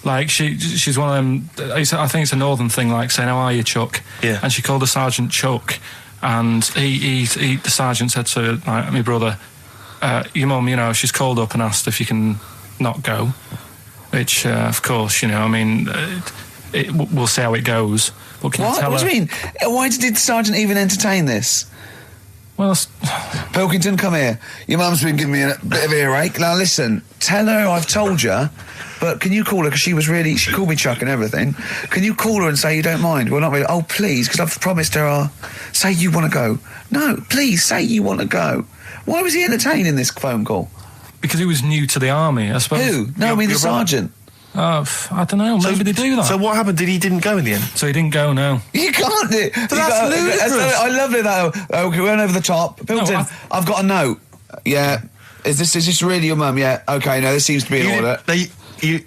Like, she's one of them, I think it's a northern thing, like saying, how are you, Chuck? Yeah. And she called the sergeant Chuck, and the sergeant said to my brother, your mum, she's called up and asked if you can not go, which, of course, we'll see how it goes. But can you tell What do you mean? Why did the sergeant even entertain this? Well, Pilkington, come here. Your mum's been giving me a bit of earache. Now listen, tell her I've told you, but can you call her, because she called me Chuck and everything. Can you call her and say you don't mind? Well, not really. Oh, please, because I've promised her say you want to go. No, please, say you want to go. Why was he entertaining this phone call? because he was new to the army, I suppose. Who? No, I mean the sergeant. I don't know. Maybe they do that. So what happened? He didn't go in the end? So he didn't go, no. You can't do it. That's ludicrous. I love it, though. Okay, we went over the top. Pilkington, I've got a note. Yeah. Is this really your mum? Yeah. Okay, no, this seems to be in order.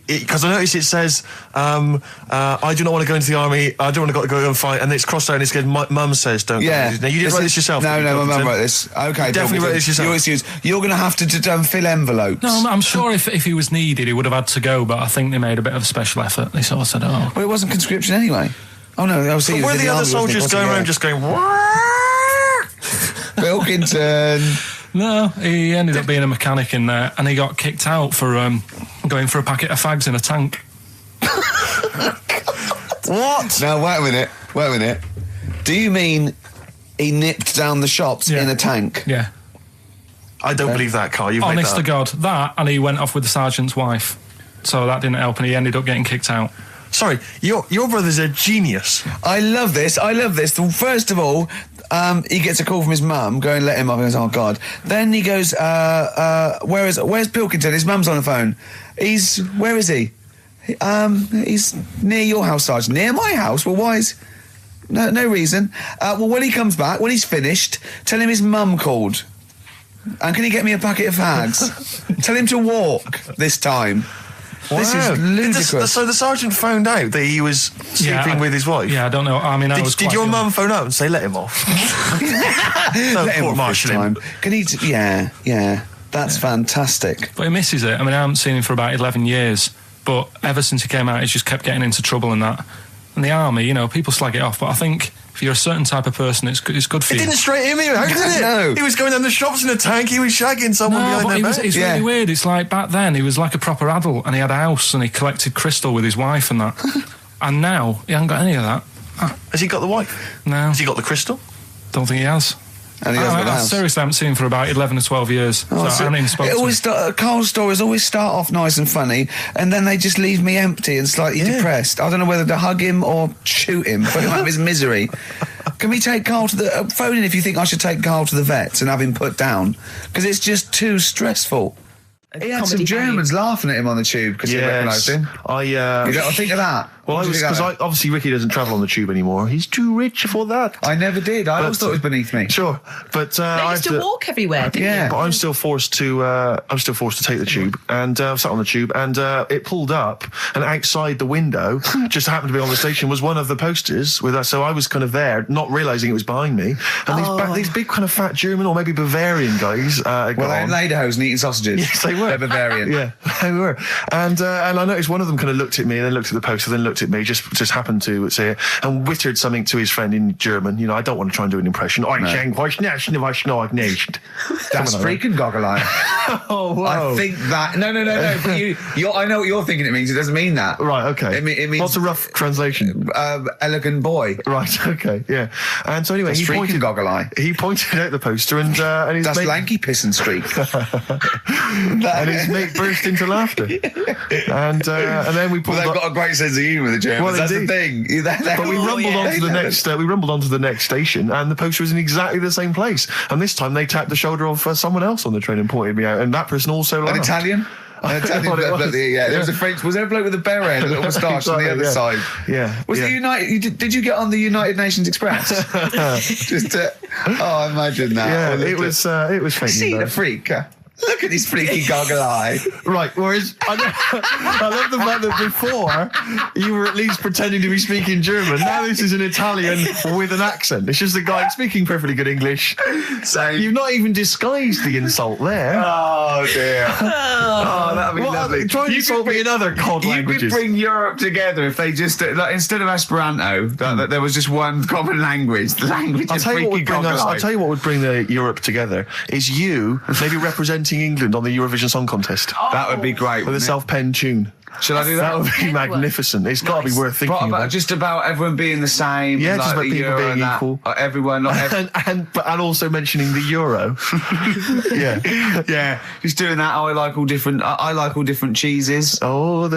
Because I noticed it says, I do not want to go into the army, I don't want to go and fight, and it's crossed out and it's good, mum says don't go. Now, you didn't write this yourself? No, my mum wrote this. Okay, you definitely wrote this yourself. You're going to have to fill envelopes. No, I'm sure if he was needed, he would have had to go, but I think they made a bit of a special effort. They sort of said, oh. Well, it wasn't conscription anyway. Oh, no, I was were the other soldiers going around just going, Pilkington. No, he ended up being a mechanic in there, and he got kicked out for going for a packet of fags in a tank. What? Now, wait a minute. Do you mean he nipped down the shops in a tank? Yeah. I don't believe that, Carl. You've made that. Honest to God, that, and he went off with the sergeant's wife. So that didn't help, and he ended up getting kicked out. Sorry, your brother's a genius. I love this. First of all, he gets a call from his mum, go and let him up, and he goes, oh, God. Then he goes, where's Pilkington? His mum's on the phone. Where is he? He's near your house, Sergeant. Near my house? Well, why is... No reason. Well, when he comes back, when he's finished, tell him his mum called. And can he get me a packet of fags? Tell him to walk this time. Wow. This is ludicrous. So the sergeant found out that he was sleeping with his wife? Yeah, I don't know. I mean, did your mum phone up and say, let him off? No, let him off this time. Can he... Yeah. That's fantastic. But he misses it. I mean, I haven't seen him for about 11 years, but ever since he came out, he's just kept getting into trouble and that. And the army, you know, people slag it off, but I think if you're a certain type of person, it's good for you. It didn't straight him out, did it? No. He was going down the shops in a tank, he was shagging someone behind their back. It's really weird. It's like back then, he was like a proper adult and he had a house and he collected crystal with his wife and that. And now, he hasn't got any of that. Has he got the wife? No. Has he got the crystal? Don't think he has. And he hasn't got a house. Seriously, I haven't seen him for about 11 or 12 years. Oh, so I haven't even spoken to him. Carl's stories always start off nice and funny, and then they just leave me empty and slightly depressed. I don't know whether to hug him or shoot him, put him out of his misery. Can we take Carl to the... phone in if you think I should take Carl to the vets and have him put down, because it's just too stressful. He had some Germans laughing at him on the tube because he recognised him. You don't think of that? Well, because obviously Ricky doesn't travel on the tube anymore. He's too rich for that. I never did. I always thought it was beneath me. Sure, but I used to walk everywhere, didn't you? But I'm still forced to take the tube, and I sat on the tube, and it pulled up, and outside the window, just happened to be on the station, was one of the posters with us. So I was kind of there, not realising it was behind me, and these big kind of fat German or maybe Bavarian guys. Well, they're in lederhosen eating sausages. Yes, they were. They're Bavarian. Yeah, they were. And I noticed one of them kind of looked at me, and then looked at the poster, then looked at me, just happened to say it, and wittered something to his friend in German. You know, I don't want to try and do an impression. That's freaking goggle-eye. Oh, wow. I think that... No. But I know what you're thinking it means. It doesn't mean that. Right, okay. It means... What's a rough translation? Elegant boy. Right, okay, yeah. And so anyway, That's freaking goggle-eye. He pointed out the poster, and his That's mate... lanky piss and streak. And his mate burst into laughter. And then we pulled they've got a great sense of humour, the Germans. Well, that's indeed. the thing. But we rumbled onto the next. We rumbled onto the next station, and the poster was in exactly the same place. And this time, they tapped the shoulder of someone else on the train and pointed me out, and that person also laughed. An Italian. There was a French. Was there a bloke with a beret and a little moustache on the other side? Yeah. Was it United? Did you get on the United Nations Express? Imagine that. Yeah, it was fake. See the freak. Look at his freaky goggle eye. Right, whereas I love the fact that before you were at least pretending to be speaking German. Now this is an Italian with an accent. It's just a guy speaking perfectly good English. Same. You've not even disguised the insult there. Oh dear. That'd be lovely. Try and insult me in other cod languages. You could bring Europe together if they just instead of Esperanto, that there was just one common language. The language of freaky goggle eye. I'll tell you what would bring the Europe together is you maybe representing England on the Eurovision Song Contest. That would be great. With a self-penned tune. Should I do that? That would be magnificent. It's got to be worth thinking about. Just about everyone being the same. Yeah, like just about people being equal. Everyone, and also mentioning the euro. Yeah. Just doing that. I like all different cheeses. Oh,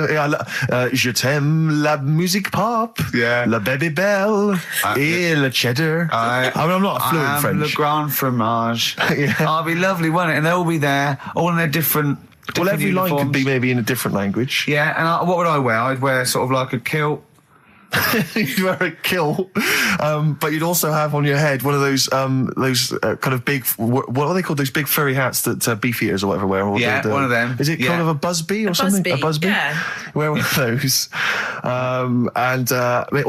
je t'aime la musique pop. Yeah. La baby belle. Et le cheddar. I'm not a fluent French. Le grand fromage. Yeah. Oh, it'd be lovely, wouldn't it? And they'll all be there, all in their different. Well, every uniforms. line could be maybe in a different language. Yeah, and what would I wear? I'd wear sort of like a kilt. You'd wear a kilt, but you'd also have on your head one of those kind of big, what are they called? Those big furry hats that beefeaters or whatever wear. Or one of them. Is it kind of a busby or something? A busby? Yeah. Wear one of those, or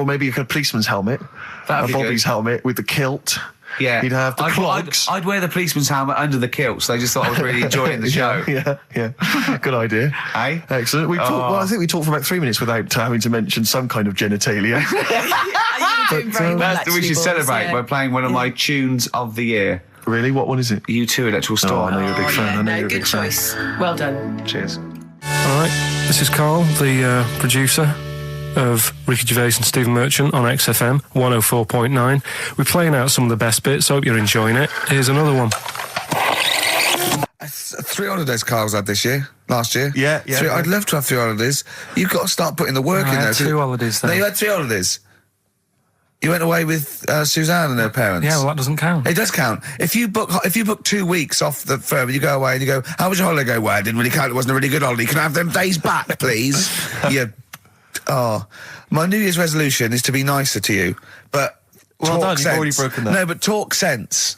maybe a kind of policeman's helmet, That'd be Bobby's good. helmet with the kilt. Yeah, you'd have the clogs. I'd wear the policeman's helmet under the kilt, so they just thought I was really enjoying the show. Yeah. Good idea. Hey? Excellent. I think we talked for about 3 minutes without having to mention some kind of genitalia. We should celebrate by playing one of my tunes of the year. Really? What one is it? U2 Electrical Storm. Oh, I know you're a big fan. Good choice. Well done. Cheers. All right, this is Karl, the producer of Ricky Gervais and Stephen Merchant on XFM 104.9. We're playing out some of the best bits. Hope you're enjoying it. Here's another one. 3 holidays Carl's had last year. Yeah. I'd love to have 3 holidays. You've got to start putting the work in there. I had 2 holidays then. No, you had 3 holidays. You went away with Suzanne and her parents. Yeah, well, that doesn't count. It does count. If you book 2 weeks off the firm, you go away and you go, how was your holiday? Well, I didn't really count. It wasn't a really good holiday. Can I have them days back, please? My New Year's resolution is to be nicer to you, but well talk done, sense. you've already broken that. No, but talk sense.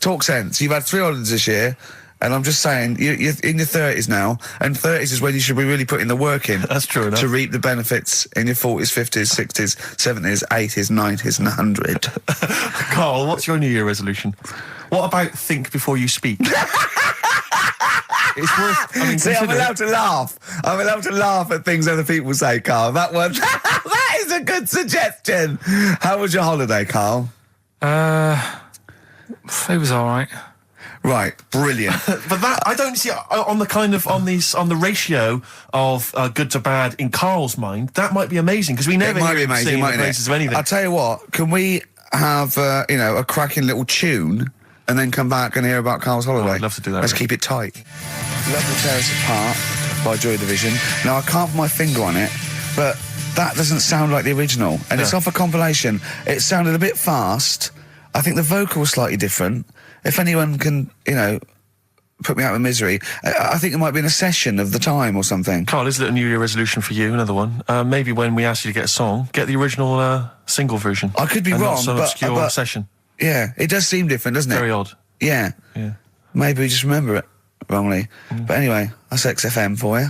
Talk sense. You've had 3 holidays this year, and I'm just saying, you're in your 30s now, and 30s is when you should be really putting the work in. That's true enough. To reap the benefits in your 40s, 50s, 60s, 70s, 80s, 90s, and 100. Karl, what's your New Year resolution? What about think before you speak? it's worth. I mean, See, I'm consider- allowed to laugh. I'm allowed to laugh at things other people say, Carl. That one, that is a good suggestion. How was your holiday, Carl? It was all right. Right, brilliant. But that I don't see on the ratio of good to bad in Carl's mind. That might be amazing because we never It might hear be him amazing, singing the mightn't praises it? of anything. I'll tell you what. Can we have a cracking little tune and then come back and hear about Carl's holiday? I'd love to do that, Let's really. keep it tight. Love to Tear Us Apart by Joy Division. Now I can't put my finger on it, but that doesn't sound like the original, and it's off a compilation. It sounded a bit fast. I think the vocal was slightly different. If anyone can, put me out of misery, I think it might be in a session of the time or something. Carl, is it a New Year resolution for you? Another one. Maybe when we ask you to get a song, get the original single version. I could be and wrong, not some but- obscure but- session. Yeah, it does seem different, doesn't it? Very odd. Yeah. Yeah. Maybe we just remember it wrongly. But anyway, that's XFM for you.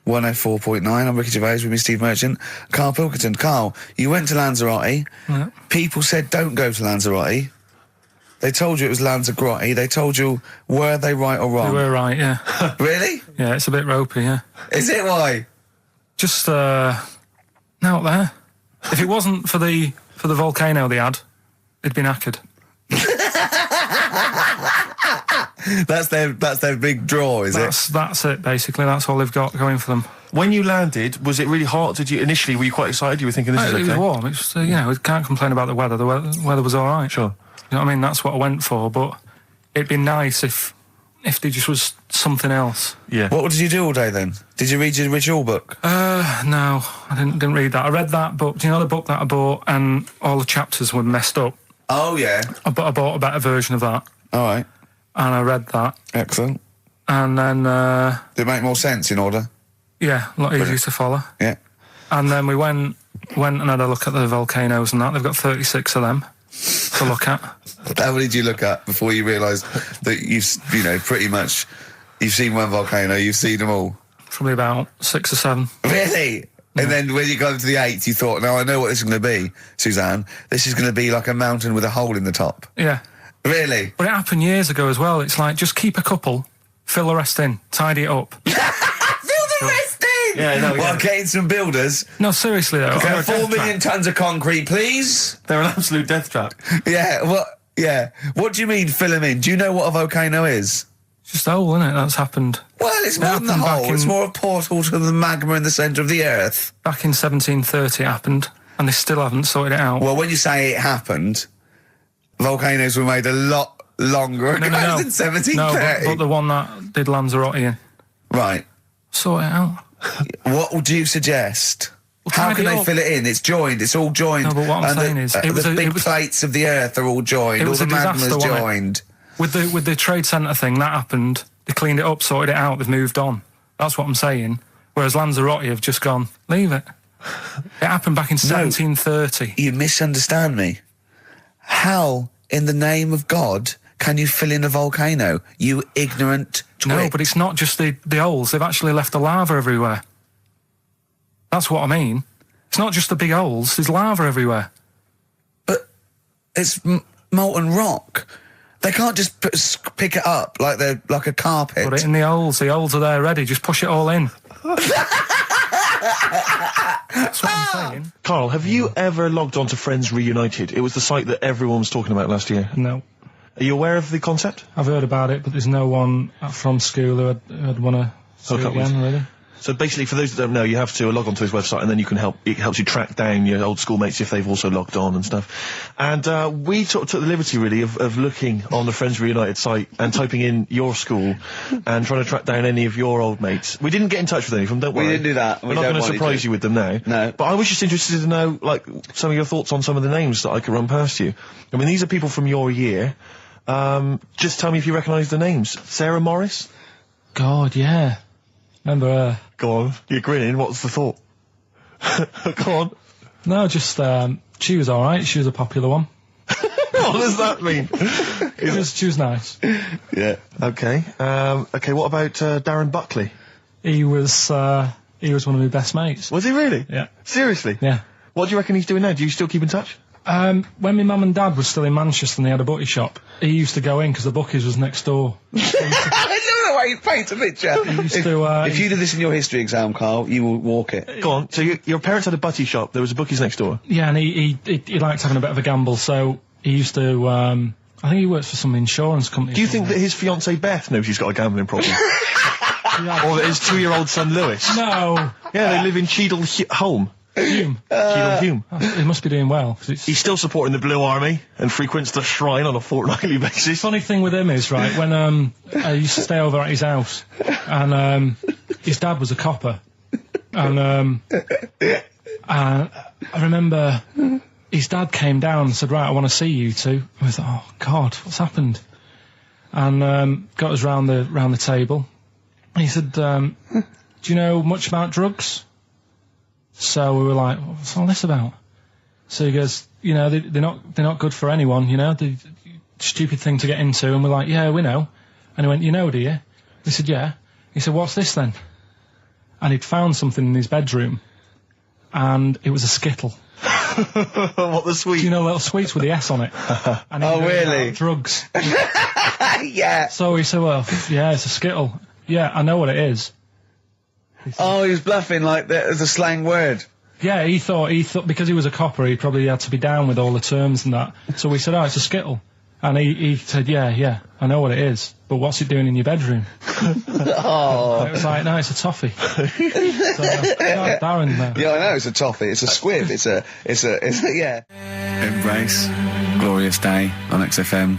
104.9, I'm Ricky Gervais with me, Steve Merchant. Karl Pilkington. Carl, you went to Lanzarote. Yeah. People said don't go to Lanzarote. They told you it was Lanzarote. They told you, were they right or We wrong? were right, yeah. Really? Yeah, it's a bit ropey, yeah. Is it why? Just out there. If it wasn't for the volcano they had, it'd been knackered. That's their big draw, is it? That's it, basically. That's all they've got going for them. When you landed, was it really hot? Were you quite excited? You were thinking this is It okay? was warm. It's we can't complain about the weather. The weather was all right. Sure. You know what I mean? That's what I went for. But it'd be nice if there just was something else. Yeah. What did you do all day then? Did you read your ritual book? No, I didn't read that. I read that book. Do you know the book that I bought and all the chapters were messed up? Oh, yeah. I bought a better version of that All right. and I read that. Excellent. And then, Did it make more sense in order? yeah, a lot easier to follow. Yeah. And then we went and had a look at the volcanoes and that. They've got 36 of them to look at. How many did you look at before you realised that pretty much, you've seen one volcano, you've seen them all? Probably about 6 or 7. Really? And then when you got to the 8th, you thought, no, I know what this is going to be, Suzanne. This is going to be like a mountain with a hole in the top. Yeah. Really? But it happened years ago as well. It's like, just keep a couple, fill the rest in, tidy it up. Fill the rest in! Yeah, no, Well, yeah. getting some builders. No, seriously though. Okay, 4 million tonnes of concrete, please. They're an absolute death trap. Yeah, what do you mean fill them in? Do you know what a volcano is? It's just a hole, isn't it? That's happened. Well, it's more than the happened back hole. It's in- more a portal to the magma in the centre of the earth. Back in 1730 it happened, and they still haven't sorted it out. Well, when you say it happened, volcanoes were made a lot longer ago than 1730. No, but the one that did Lanzarote in. Right. Sort it out. What would you suggest? Well, How tidy can they up. fill it in? It's joined. It's all joined. No, but what I'm And saying is, it was the a- big it was- plates of the earth are all joined. It All was the a disaster, magma's wasn't it? joined. With the trade centre thing, that happened. They cleaned it up, sorted it out, they've moved on. That's what I'm saying. Whereas Lanzarote have just gone, leave it. It happened back in 1730. You misunderstand me. How, in the name of God, can you fill in a volcano? You ignorant twit. No, but it's not just the holes. They've actually left the lava everywhere. That's what I mean. It's not just the big holes. There's lava everywhere. But it's molten rock. They can't just pick it up like they're like a carpet. Put it in the holes. The holes are there ready. Just push it all in. That's what I'm saying. Carl, have you ever logged on to Friends Reunited? It was the site that everyone was talking about last year. No. Are you aware of the concept? I've heard about it, but there's no one from school who'd want to see Hook it up with. again, really. So basically, for those that don't know, you have to log onto his website, and then you can it helps you track down your old schoolmates if they've also logged on and stuff. And we took the liberty, really, of looking on the Friends Reunited site and typing in your school and trying to track down any of your old mates. We didn't get in touch with any of them, don't We worry. didn't do that. We're We not don't going to want you surprise to. you with them now. No. But I was just interested to know, like, some of your thoughts on some of the names that I could run past you. I mean, these are people from your year. Just tell me if you recognise the names. Sarah Morris? God, yeah. Remember her? Go on, you're grinning. What's the thought? Go on. No, just, she was alright. She was a popular one. What does that mean? She was nice. Yeah. Okay. Okay, what about Darren Buckley? He was one of my best mates. Was he really? Yeah. Seriously? Yeah. What do you reckon he's doing now? Do you still keep in touch? When my mum and dad were still in Manchester and they had a butty shop, he used to go in because the bookies was next door. I love the way you paint a picture. If you did this in your history exam, Carl, you will walk it. Go on. So your parents had a butty shop. There was a bookies next door. Yeah, and he liked having a bit of a gamble, so he used to. I think he works for some insurance company. Do you think that his fiancée Beth knows he's got a gambling problem? Or that his 2-year-old son Lewis? No. Yeah, they live in Cheadle Holme. Hume. Cheadle Hume. He must be doing well. 'Cause He's still supporting the Blue Army and frequents the shrine on a fortnightly basis. Funny thing with him is, right, when I used to stay over at his house, and his dad was a copper, and I remember his dad came down and said, right, I want to see you two. I was like, oh God, what's happened? And got us round the table. And he said, do you know much about drugs? So we were like, what's all this about? So he goes, you know, they're not good for anyone, you know, the stupid thing to get into. And we're like, yeah, we know. And he went, you know, do you? We said, yeah. He said, what's this then? And he'd found something in his bedroom, and it was a Skittle. What, the sweet? Do you know little sweets with the S on it? And Oh, really? Drugs. Yeah. So he said, well, yeah, it's a Skittle. Yeah, I know what it is. Oh, he was bluffing like that as a slang word. Yeah, he thought because he was a copper, he probably had to be down with all the terms and that. So we said, oh, it's a Skittle. And he said, yeah, I know what it is, but what's it doing in your bedroom? Oh. It was like, no, it's a toffee. So, Darren, Yeah, I know, it's a toffee, it's a squib, it's a, yeah. Embrace, glorious day on XFM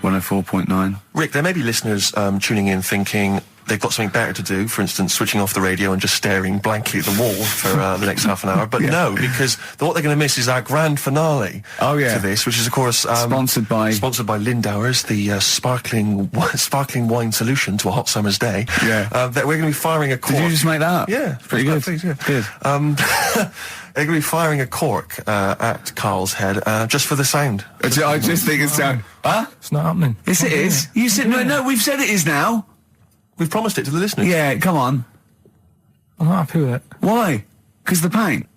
104.9. Rick, there may be listeners tuning in thinking they've got something better to do, for instance, switching off the radio and just staring blankly at the wall for the next half an hour. But no, because what they're going to miss is our grand finale to this, which is, of course... sponsored by Lindauer's, the sparkling wine solution to a hot summer's day. Yeah. That we're going to be firing a cork. Did you just make that up? Yeah. Pretty good. Please, yeah. Good. They're going to be firing a cork at Carl's head just for the sound. I just think it's sound... Huh? It's not happening. Yes, it is. You said... No, we've said it is now. We've promised it to the listeners. Yeah, come on. I'm not happy with it. Why? Because the paint?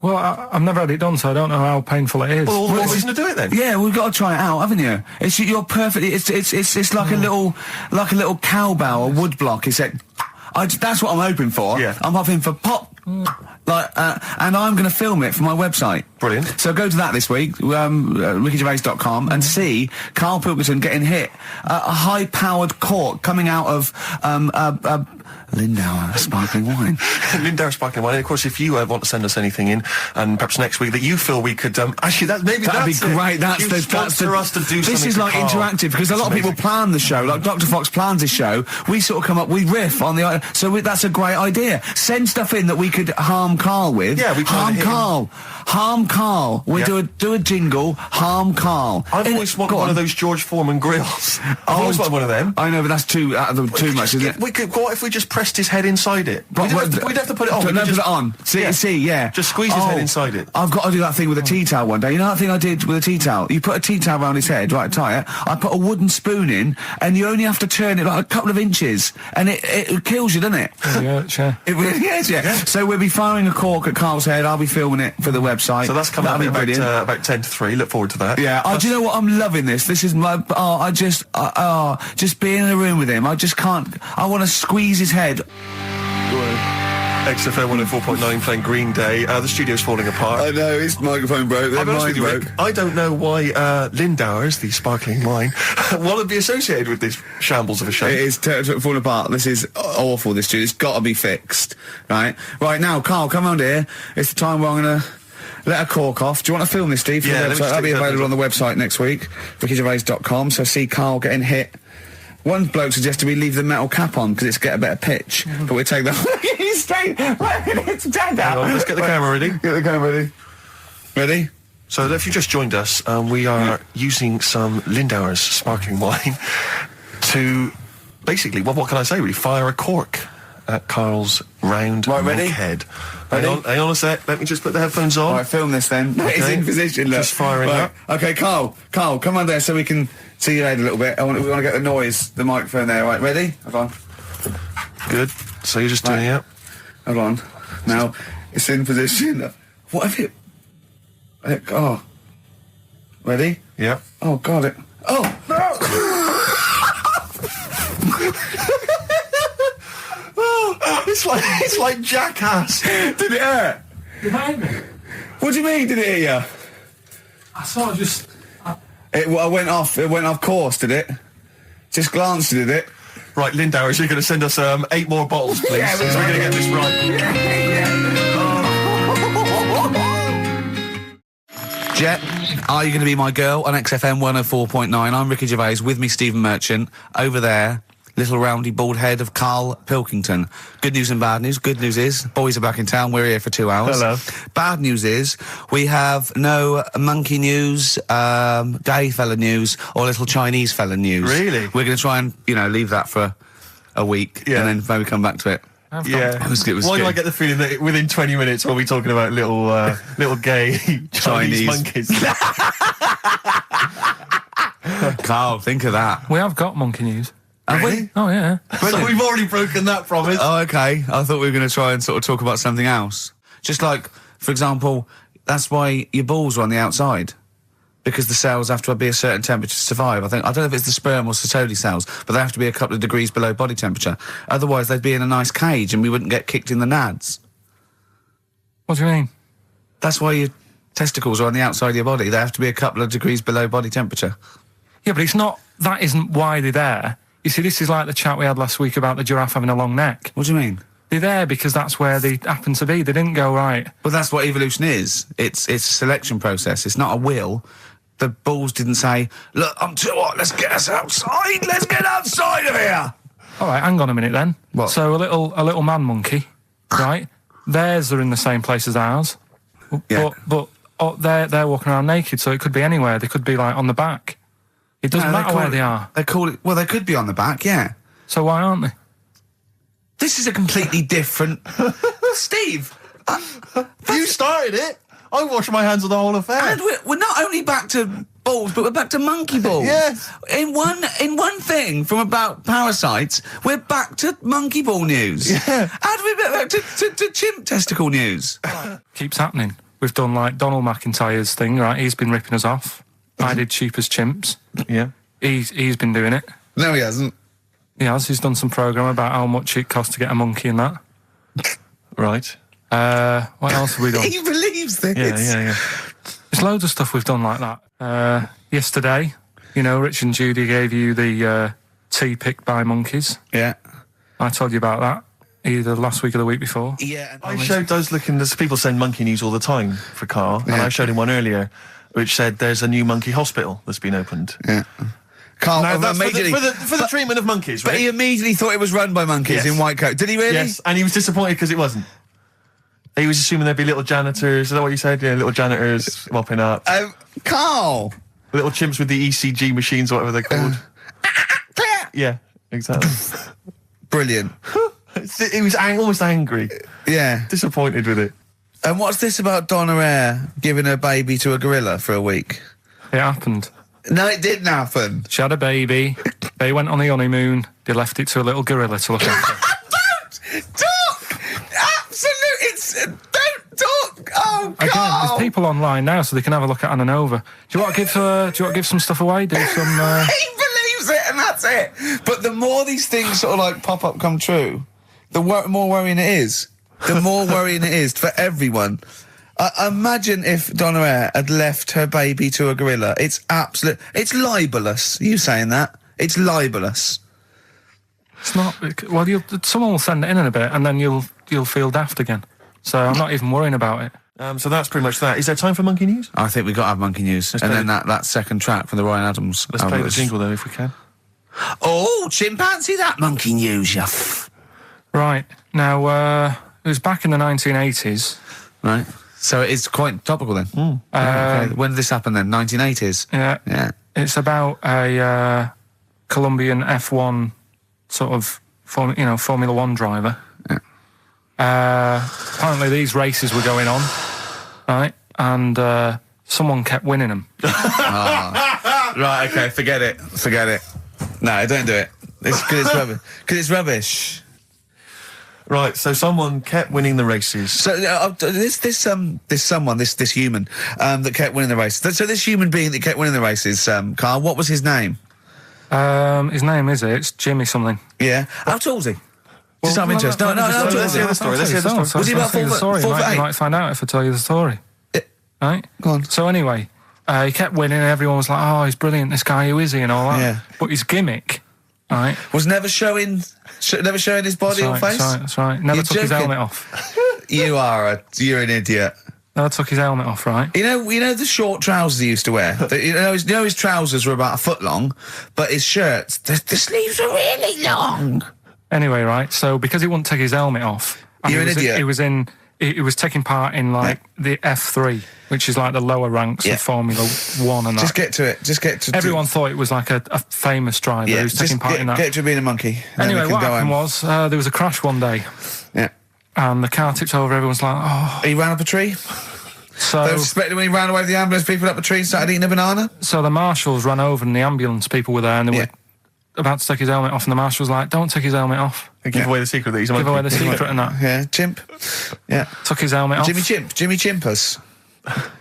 Well, I've never had it done, so I don't know how painful it is. Well, what reason to do it then? Yeah, we've got to try it out, haven't you? You're perfect. It's like a little cowbell or wood block. That's what I'm hoping for. Yeah. I'm hoping for pop. And I'm going to film it for my website. Brilliant. So go to that this week, rickygervais.com, and see Karl Pilkington getting hit. A high-powered cork coming out of Lindauer sparkling wine. Lindauer sparkling wine. And of course, if you want to send us anything in, and perhaps next week that you feel we could actually that'd be great. That's us to do. This is like interactive because a lot of people plan the show. Like Dr. Fox plans his show. We sort of come up, we riff on the. So that's a great idea. Send stuff in that we could harm Karl with. Yeah, we harm Karl. We do a jingle. Harm Karl. I've always wanted one of those George Foreman grills. I've always wanted one of them. I know, but that's too much, isn't it? What if we just pressed his head inside it? We'd have to put it on. Put it on. See. Just squeeze his head inside it. I've got to do that thing with a tea towel one day. You know that thing I did with a tea towel? You put a tea towel around his head, right, tie it. I put a wooden spoon in, and you only have to turn it like a couple of inches, and it kills you, doesn't it? Yeah, sure. It really is, yeah. So we'll be firing a cork at Karl's head. I'll be filming it for the website. So that's coming up about 10 to 3. Look forward to that. Yeah. Do you know what? I'm loving this. This is my. Just being in a room with him. I just can't. I want to squeeze his head. XFM 104.9 playing Green Day. The studio's falling apart. I know, his microphone broke. I'll be honest with you, Rick, I don't know why Lindauer's, the sparkling wine, want to be associated with this shambles of a show. It is falling apart. This is awful, this studio. It's got to be fixed. Right now, Karl, come round here. It's the time where I'm going to let a cork off. Do you want to film this, Steve? Yeah, that'll be available on the website next week, rickygervais.com. So see Karl getting hit. One bloke suggested we leave the metal cap on because it's get a better pitch, but we take that. He's straight. It's dead out. Let's get the camera ready. Get the camera ready. Ready? So if you just joined us, we are using some Lindauer's sparkling wine to basically, what can I say? We fire a cork at Karl's round ready? head. Ready? Hang on a sec. Let me just put the headphones on. All right, film this then. Okay. It's in position. Look. Just firing up. Okay, Karl, come on there so we can see your head a little bit. We want to get the noise, the microphone there. Right, ready? Hold on. Good. So you're just doing it. Hold on. Now it's in position. What if it? Ready? Yeah. Oh, God, it... Oh, no! It's like Jackass. Did it hurt? Behind me. What do you mean, did it hit you? I sort of just... It went off course, did it? Just glanced, did it? Right, Lindauer, you're going to send us 8 more bottles, please. Yeah, we're going to get this right. Jet, are you going to be my girl on XFM 104.9? I'm Ricky Gervais, with me Stephen Merchant. Over there, little roundy bald head of Karl Pilkington. Good news and bad news. Good news is, boys are back in town. We're here for 2 hours. Hello. Bad news is, we have no monkey news, gay fella news, or little Chinese fella news. Really? We're going to try and, leave that for a week, Yeah. and then maybe come back to it. Yeah. It was Why do good. I get the feeling that within 20 minutes we'll be talking about little gay Chinese monkeys? Carl, think of that. We have got monkey news. Have we? Oh, yeah. So we've already broken that promise. Oh, okay. I thought we were going to try and sort of talk about something else. Just like, for example, that's why your balls are on the outside. Because the cells have to be a certain temperature to survive. I don't know if it's the sperm or Sertoli cells, but they have to be a couple of degrees below body temperature. Otherwise, they'd be in a nice cage and we wouldn't get kicked in the nads. What do you mean? That's why your testicles are on the outside of your body. They have to be a couple of degrees below body temperature. Yeah, but it's not... That isn't why they're there. You see, this is like the chat we had last week about the giraffe having a long neck. What do you mean? They're there because that's where they happen to be. They didn't go, right... Well, that's what evolution is. It's a selection process. It's not a will. The balls didn't say, look, I'm too hot, let's get us outside, let's get outside of here. All right, hang on a minute then. What? So a little man monkey, right? Theirs are in the same place as ours. Yeah. But they're walking around naked, so it could be anywhere. They could be, like, on the back. It doesn't matter where they are. They call it, well, they could be on the back, yeah. So why aren't they? This is a completely different... Steve! You started it. I wash my hands of the whole affair. And we're not only back to balls, but we're back to monkey balls. Yes. In one thing from about parasites, we're back to monkey ball news. Yeah. And we're back to chimp testicle news. Keeps happening. We've done, like, Donald McIntyre's thing, right? He's been ripping us off. I did Cheap as Chimps. Yeah. He's been doing it. No, he hasn't. He has. He's done some programme about how much it costs to get a monkey and that. Right. What else have we done? He believes this. Yeah. There's loads of stuff we've done like that. Yesterday, Rich and Judy gave you the tea picked by monkeys. Yeah. I told you about that either last week or the week before. Yeah. I showed those there's people send monkey news all the time for Carl, and Yeah. I showed him one earlier which said there's a new monkey hospital that's been opened. Yeah. Carl, Now, that's immediately, for the treatment of monkeys, but right? he immediately thought it was run by monkeys Yes. in white coat. Did he really? Yes, and he was disappointed because it wasn't. He was assuming there'd be little janitors. Is that what you said? Yeah, little janitors mopping up. Carl! Little chimps with the ECG machines, whatever they're called. Yeah, exactly. Brilliant. He was almost angry, Yeah. disappointed with it. And what's this about Donna Eyre giving her baby to a gorilla for a week? It happened. No, it didn't happen. She had a baby. They went on the honeymoon. They left it to a little gorilla to look after. Don't! Absolutely! Don't talk! Oh, Again, God! there's people online now, so they can have a look at Anna Nova. Do you want to give some stuff away? Do some. He believes it, and that's it. But the more these things sort of like pop up, come true, the more worrying it is. The more worrying it is for everyone. Imagine if Donna Eyre had left her baby to a gorilla. It's it's libelous. You saying that? It's libelous. It's not. Well, someone will send it in a bit, and then you'll feel daft again. So I'm not even worrying about it. So that's pretty much that. Is there time for monkey news? I think we got to have monkey news, and play then that second track from the Ryan Adams. Let's play the jingle though, if we can. Oh, chimpanzee, that monkey news, you Right now, it was back in the 1980s. Right. So it's quite topical then. Okay. When did this happen then? 1980s? Yeah. Yeah. It's about a Colombian F1 sort of Formula One driver. Yeah. Apparently these races were going on, right? And someone kept winning them. Right, okay, forget it. No, don't do it. It's because it's rubbish. Because it's rubbish. Right, so someone kept winning the races. So this human that kept winning the races. So this human being that kept winning the races, Karl, what was his name? His name it's Jimmy something. Yeah. How tall is he? Just out of interest. No, let's hear the story. Let's hear the story. Was he about 4 foot? 4 foot 8? You might find out if I tell you the story. Right? Go on. So anyway, he kept winning and everyone was like, oh, he's brilliant, this guy, who is he, and all that. Yeah. But his gimmick, right? Was never showing his body or face? That's right. Never You're took his joking. helmet off. You're an idiot. Never took his helmet off, right? You know the short trousers he used to wear? His trousers were about a foot long, but his shirts, the sleeves were really long. Anyway, right, so because he wouldn't take his helmet off... You're an idiot. He was taking part in, the F3, which is like the lower ranks of Formula 1 and that. Just get to it. Everyone thought it was like a famous driver who was taking part in that. Get to being a monkey. Anyway, what happened was, there was a crash one day. Yeah. And the car tipped over, everyone's like, oh... He ran up a tree? So... They were suspecting when he ran away with the ambulance people up a tree and started eating a banana? So the marshals ran over and the ambulance people were there and they were about to take his helmet off and the marshal was like, don't take his helmet off. Give away the secret that he's a monkey. Give away the secret and that. Yeah, chimp. Yeah. Took his helmet off. Jimmy Chimpus.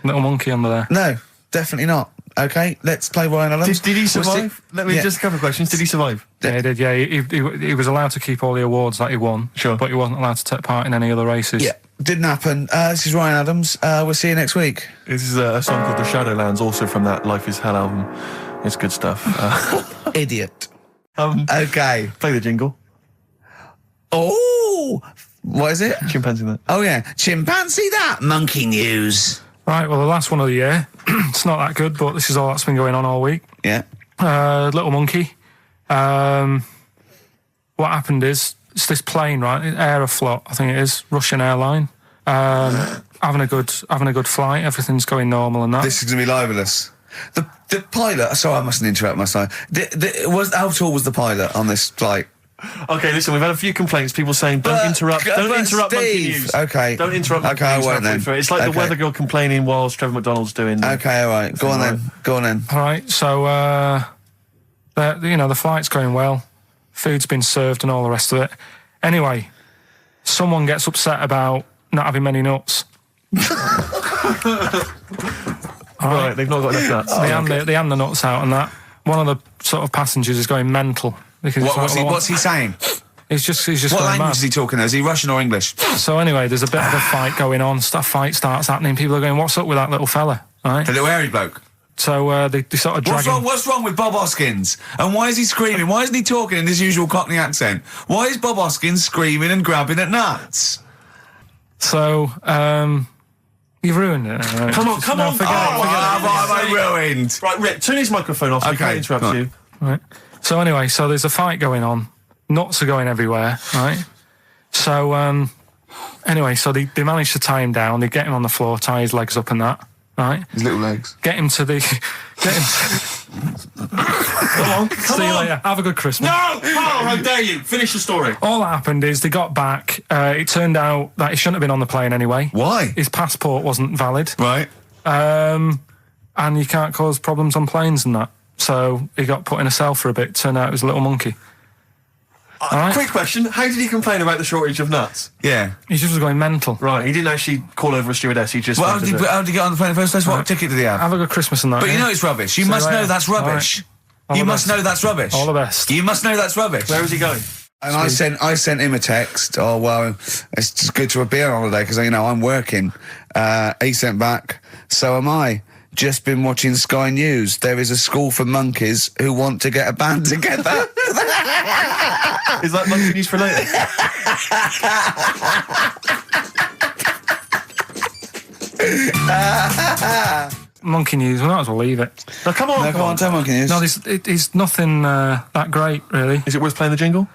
Little monkey under there. No, definitely not. Okay, let's play Ryan Adams. Did he survive? Let me just a couple of questions. Did he survive? Yeah, he did, yeah. He was allowed to keep all the awards that he won. Sure. But he wasn't allowed to take part in any other races. Yeah, didn't happen. This is Ryan Adams. We'll see you next week. This is a song called The Shadowlands, also from that Life is Hell album. It's good stuff. Idiot. Okay. Play the jingle. Oh, what is it? Chimpanzee that. Oh, yeah. Chimpanzee that. Monkey news. Right, well, the last one of the year. It's not that good, but this is all that's been going on all week. Yeah. Little monkey. What happened is, it's this plane, right? Aeroflot, I think it is, Russian airline. Having a good flight. Everything's going normal and that. This is going to be libelous. The pilot... Sorry, I mustn't interrupt myself. How tall was the pilot on this flight? Okay, listen, we've had a few complaints. People saying, don't interrupt monkey news. Okay. Don't interrupt monkey I news. won't then. It's like the weather girl complaining whilst Trevor McDonald's doing... Okay, all right. Go on then. All right, so, the flight's going well. Food's been served and all the rest of it. Anyway, someone gets upset about not having many nuts. Right, they've not got enough nuts. They hand the nuts out and that. One of the sort of passengers is going mental. Because What's he saying? He's just What going language mad. is he talking? Is he Russian or English? So anyway, there's a bit of a fight going on. Fight starts happening. People are going, "What's up with that little fella?" Right? The little hairy bloke. So they sort of drag him. What's wrong with Bob Hoskins? And why is he screaming? Why isn't he talking in his usual Cockney accent? Why is Bob Hoskins screaming and grabbing at nuts? So you've ruined it. Come on. Forget it. What have I ruined? Right, Rick, turn his microphone off. We can't interrupt you. Right. So anyway, there's a fight going on. Nuts are going everywhere, right? So anyway, they manage to tie him down. They get him on the floor, tie his legs up and that, right? His little legs. Get him to the... Come on. See you later. Have a good Christmas. No! Carl, how dare you? Finish the story. All that happened is they got back. It turned out that he shouldn't have been on the plane anyway. Why? His passport wasn't valid. Right. And you can't cause problems on planes and that. So he got put in a cell for a bit. Turned out it was a little monkey. Right. Quick question, how did he complain about the shortage of nuts? Yeah. He just was going mental. Right, he didn't actually call over a stewardess, he just... Well, how did he get on the plane in the first place? What ticket did he have? Have a good Christmas and that. But you yeah? know it's rubbish. You See must you know later. that's rubbish. All You the must best. know that's rubbish. All the best. You must know that's rubbish. Where was he going? And I sent him a text. Oh, well, it's just good to be on holiday because, I'm working. He sent back, so am I. Just been watching Sky News. There is a school for monkeys who want to get a band together. Is that monkey news for later? Monkey news. We might as well leave it. No, come on. No, come on, tell monkey news. No, it's nothing that great, really. Is it worth playing the jingle?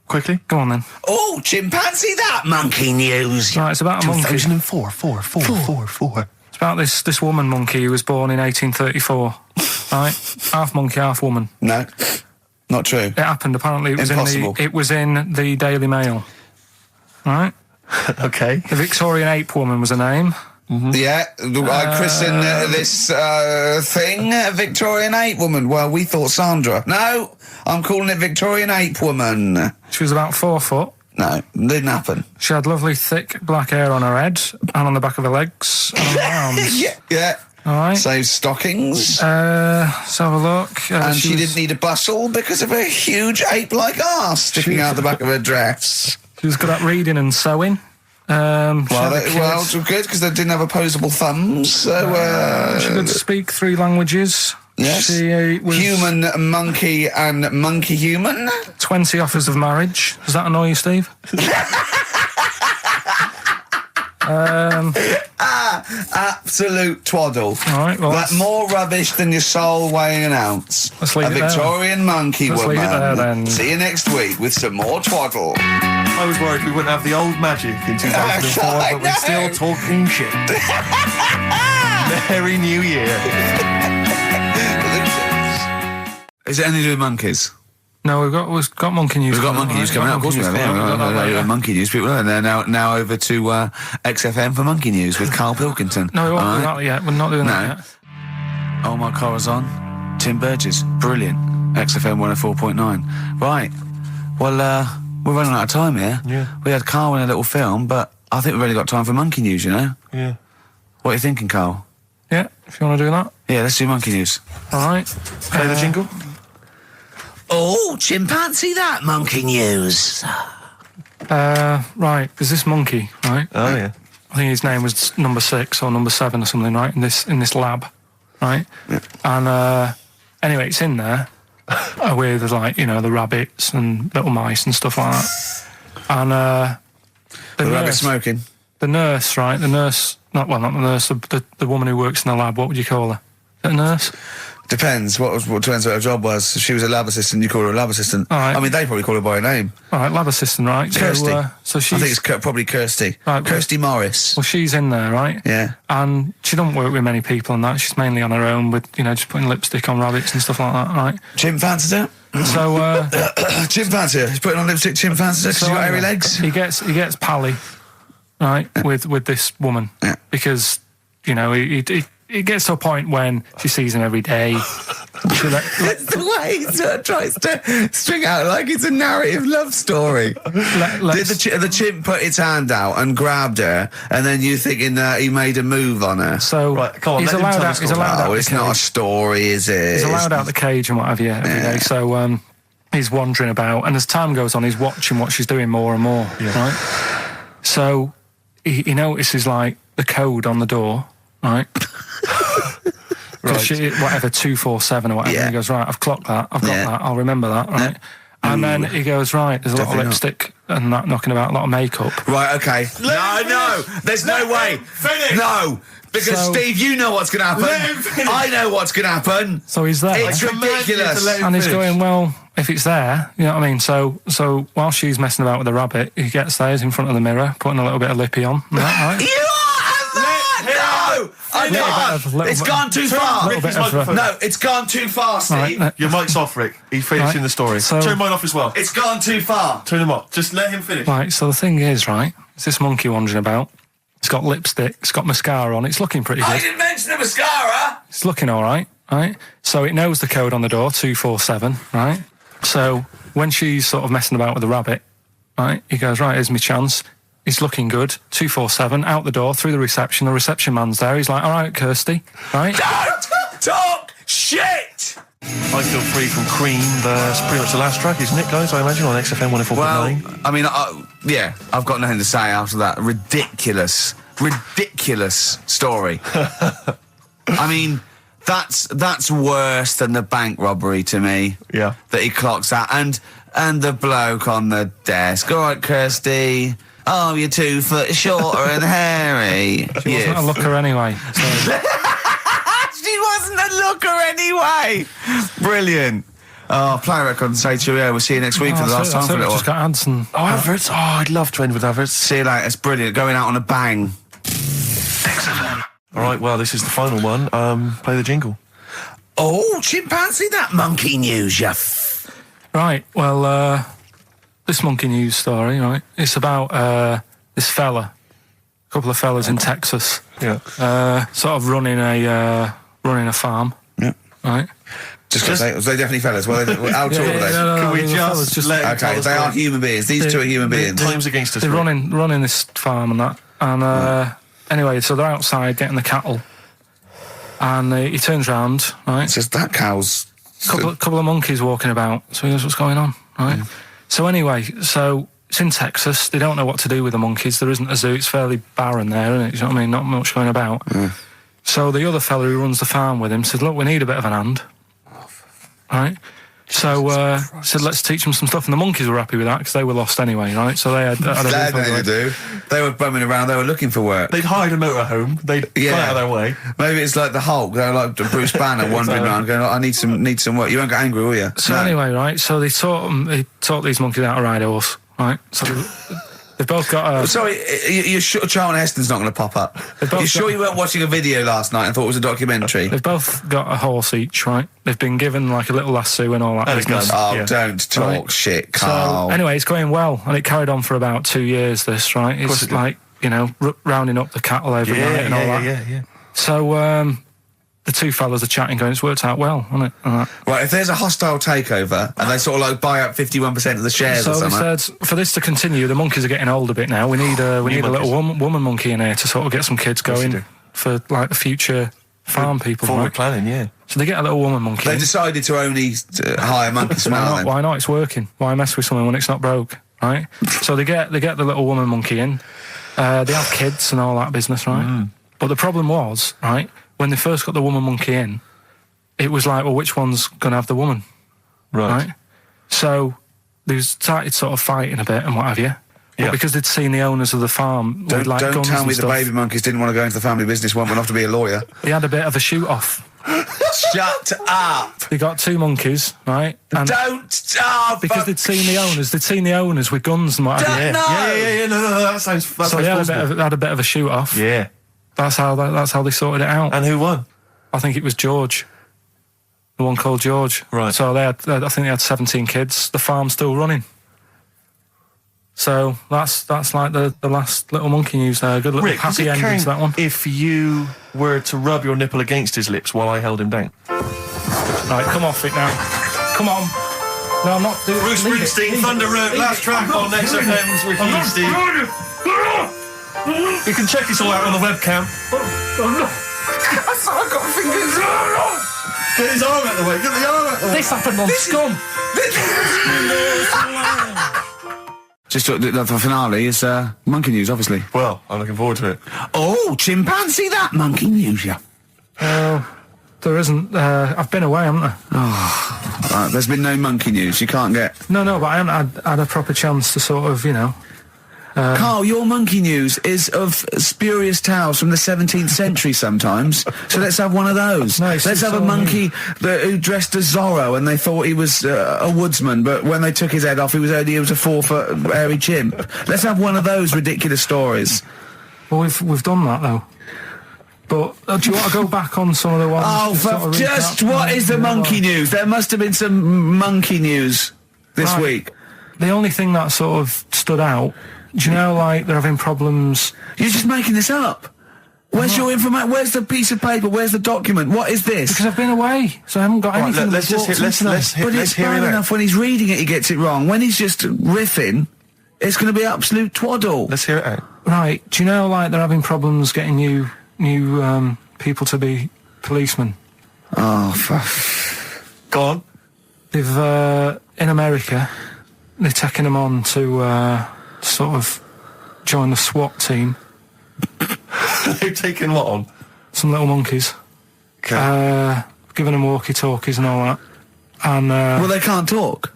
Quickly. Go on then. Oh, chimpanzee that monkey news. Right, it's about a monkey. 2004. It's about this woman monkey who was born in 1834. Right, half monkey, half woman. No, not true. It happened. Apparently, Impossible. it was in the Daily Mail. Right. Okay. The Victorian ape woman was her name. Yeah, I christened this thing Victorian ape woman. Well, we thought Sandra. No, I'm calling it Victorian ape woman. She was about 4 foot. No, didn't happen. She had lovely thick black hair on her head and on the back of her legs and on her arms. Yeah. All right. Save stockings. Let's have a look. And she didn't need a bustle because of a huge ape-like arse sticking out the back of her dress. She was good at reading and sewing. Well, good, because they didn't have opposable thumbs. So, she could speak 3 languages. Yes. She was Human, monkey, and monkey-human. 20 offers of marriage. Does that annoy you, Steve? Absolute twaddle. All right, well, That more rubbish than your soul weighing an ounce. Let's leave a it there. Victorian monkey Let's woman. leave it there, then. See you next week with some more twaddle. I was worried we wouldn't have the old magic in 2004, I but we're still know. talking shit. Merry New Year. Is it anything to do with monkeys? No, we've got monkey news. We've got monkey news coming up. Of course we have. Yeah, monkey news. People are there now over to XFM for monkey news with Karl Pilkington. No, we won't do that yet. We're not doing that No. yet. Omar Corazon, Tim Burgess, brilliant. XFM 104.9. Right. Well, we're running out of time here. Yeah. We had Carl in a little film, but I think we've only got time for monkey news, you know? Yeah. What are you thinking, Carl? Yeah, if you want to do that. Yeah, let's do monkey news. All right. Play the jingle. Oh, chimpanzee that monkey news. Right, there's this monkey, right? Oh, yeah. I think his name was number 6 or number 7 or something, right? In this lab, right? Yeah. And anyway, it's in there with the rabbits and little mice and stuff like that. And The rabbit smoking. the nurse, right? The nurse, not the nurse, the woman who works in the lab. What would you call her? Is it a nurse? Depends. What depends what her job was. If she was a lab assistant, you call her a lab assistant. All right. I mean, they probably call her by her name. All right, lab assistant, right? Kirsty. So she's, I think it's probably Kirsty. Right, Kirsty Morris. well, she's in there, right? Yeah. And she don't work with many people and that. She's mainly on her own with, just putting lipstick on rabbits and stuff like that, right? Chimpanzee her. So, Chimpanzee her. He's putting on lipstick. Chimpanzee her. She's got hairy legs. He gets pally, right, with this woman. Yeah. Because, it gets to a point when she sees him every day. It's the way he sort of tries to string out like it's a narrative love story. Did the chimp put its hand out and grabbed her, and then you thinking that he made a move on her? So Right, come on, he's let him allowed tell the out. He's story. allowed out. Oh, the it's not a cage. story, is it? He's allowed out the cage and what have you every day. So he's wandering about, and as time goes on, he's watching what she's doing more and more. Right. So he notices like the code on the door. Right. Right. Whatever 247 or whatever. Yeah. And he goes, right, I've clocked that. I've got that. I'll remember that. Right. And then he goes, right, there's a lot of Definitely lipstick and that knocking about, a lot of makeup. Right, okay. No, there's no way. Finish. No, because So- Steve, you know what's going to happen. Let him finish. I know what's going to happen. So he's there. It's ridiculous. And he's going, well, if it's there, you know what I mean? So while she's messing about with the rabbit, he gets there, he's in front of the mirror, putting a little bit of lippy on. Right? You are no! I know. It's gone too far. little bit of, No, it's gone too far, Steve. Right, Your mic's off, Rick. He's finishing Right. the story. So- Turn mine off as well. It's gone too far. Turn him off. Just let him finish. Right, so the thing is, right, it's this monkey wandering about. It's got lipstick, it's got mascara on, it's looking pretty I good. didn't mention the mascara. It's looking all right, right? So it knows the code on the door, 247, right? So when she's sort of messing about with the rabbit, right, he goes, right, here's my chance. He's looking good, 247, out the door, through the reception man's there. He's like, all right, Kirsty, right? Don't talk shit. I Feel Free from Cream. That's pretty much the last track, isn't it, guys? I imagine on XFM 104.9. Well, I mean, yeah, I've got nothing to say after that ridiculous story. I mean, that's worse than the bank robbery to me. Yeah. That he clocks that, and the bloke on the desk. All right, Kirsty. Oh, you're 2 foot shorter and hairy. She wasn't a looker anyway. So. She wasn't a looker anyway. Brilliant. Oh, play a record and say cheerio. We'll see you next week for the last time for a little Just got ads and... Oh, adverts. Oh, I'd love to end with adverts. See you later. It's brilliant. Going out on a bang. All right, well, this is the final one. Play the jingle. Oh, chimpanzee, that monkey news, you Right, well, this monkey news story, right, it's about this fella, a couple of fellas in Texas, Yeah. sort of running a farm, Yeah. right, Just because they definitely fellas. Well, how tall are they? Can we the fellas just let him tell Okay, us they are what- human beings. These two are human beings. Time's against us. They're Rick. running this farm and that. And anyway, so they're outside getting the cattle. And he turns round, right? It's just that cow's... Couple of monkeys walking about. So he goes, what's going on, right? So anyway, so it's in Texas. They don't know what to do with the monkeys. There isn't a zoo. It's fairly barren there, isn't it? You know what I mean? Not much going about. So the other fella who runs the farm with him said, look, we need a bit of an hand. Right? So said, let's teach them some stuff. And the monkeys were happy with that because they were lost anyway, right? So they had They had nothing to do. They were bumming around. They were looking for work. They'd hide a motorhome. They'd go out of their way. Maybe it's like the Hulk. They're like Bruce Banner wandering around going, I need some work. You won't get angry, will you? So anyway, right? So they taught these monkeys how to ride a horse, right? So they've both got a... Sorry, you're sure Charlton Heston's not going to pop up? You're sure you weren't watching a video last night and thought it was a documentary? They've both got a horse each, right? They've been given like a little lasso and all that business. Oh, don't talk shit, Carl. So anyway, it's going well, and it carried on for about 2 years, this, right? It's like, you know, rounding up the cattle every night and all that. Yeah. So the two fellas are chatting, going, it's worked out well, hasn't it? Right, if there's a hostile takeover and they sort of like buy up 51% of the shares or So something... they said, for this to continue, the monkeys are getting old a bit now. We need a little woman monkey in here to sort of get some kids going for like the future farm people. Forward right? planning, yeah. So they get a little woman monkey. They decided to only hire monkeys from now then. Why not? It's working. Why mess with something when it's not broke, right? So they get the little woman monkey in. They have kids and all that business, right? But the problem was, right, when they first got the woman monkey in, it was like, well, which one's going to have the woman? Right? So they started sort of fighting a bit and what have you. But because they'd seen the owners of the farm with like Don't guns tell me and the stuff, baby monkeys didn't want to go into the family business, one went off to be a lawyer. they had a bit of a shoot-off. Shut up! They got two monkeys, right? And Don't stop! because they'd seen the owners with guns and what have you. No! Yeah, no, that sounds So they had a bit of a shoot-off. Yeah. That's how they sorted it out. And who won? I think it was George. The one called George. Right. So I think they had 17 kids. The farm's still running. So that's like the last little monkey news there. Good little Rick, does happy it ending to that one. count if you were to rub your nipple against his lips while I held him down? Right, come off it now. Come on. No, I'm not doing Bruce Springsteen, Thunder Road, last track on XFM's with you, Steve. You can check this all out on the webcam. I've got fingers. Get his arm out the way, get the arm out the way. This happened on Scum. Just the finale is monkey news, obviously. Well, I'm looking forward to it. Oh, chimpanzee, that monkey news, yeah. There isn't. I've been away, haven't I? Right, there's been no monkey news. You can't get... No, but I haven't had a proper chance to sort of, you know... Carl, your monkey news is of spurious tales from the 17th century sometimes. So let's have one of those. No, let's have a monkey who dressed as Zorro and they thought he was a woodsman, but when they took his head off, he was a 4-foot hairy chimp. Let's have one of those ridiculous stories. Well, we've done that, though. But do you want to go back on some of the ones? Oh, just what is the monkey news? There must have been some monkey news this week. The only thing that sort of stood out, do you know, like, they're having problems... You're just making this up. Where's your information? Where's the piece of paper? Where's the document? What is this? Because I've been away, so I haven't got anything. Let's hear But it's bad enough when he's reading it, he gets it wrong. When he's just riffing, it's going to be absolute twaddle. Let's hear it out. Right, do you know, like, they're having problems getting new people to be policemen? Oh, Go on. They've, in America, they're taking them on to, sort of join the SWAT team. They've taken what on? Some little monkeys. Okay. Giving them walkie-talkies and all that. And, well, they can't talk.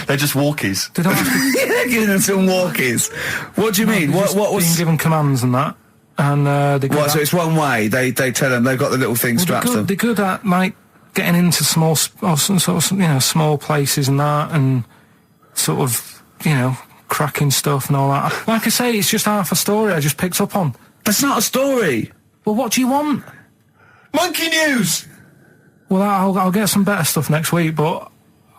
They're just walkies. they don't have to... Yeah, they're giving them some walkies. What do you mean? What being was... given commands and that. And, they What, so it's one way? They tell them they've got the little thing strapped to them. They're good at, like, getting into small places and that, and sort of, you know, cracking stuff and all that. Like I say, it's just half a story I just picked up on. That's not a story. Well, what do you want? Monkey news! Well, I'll get some better stuff next week, but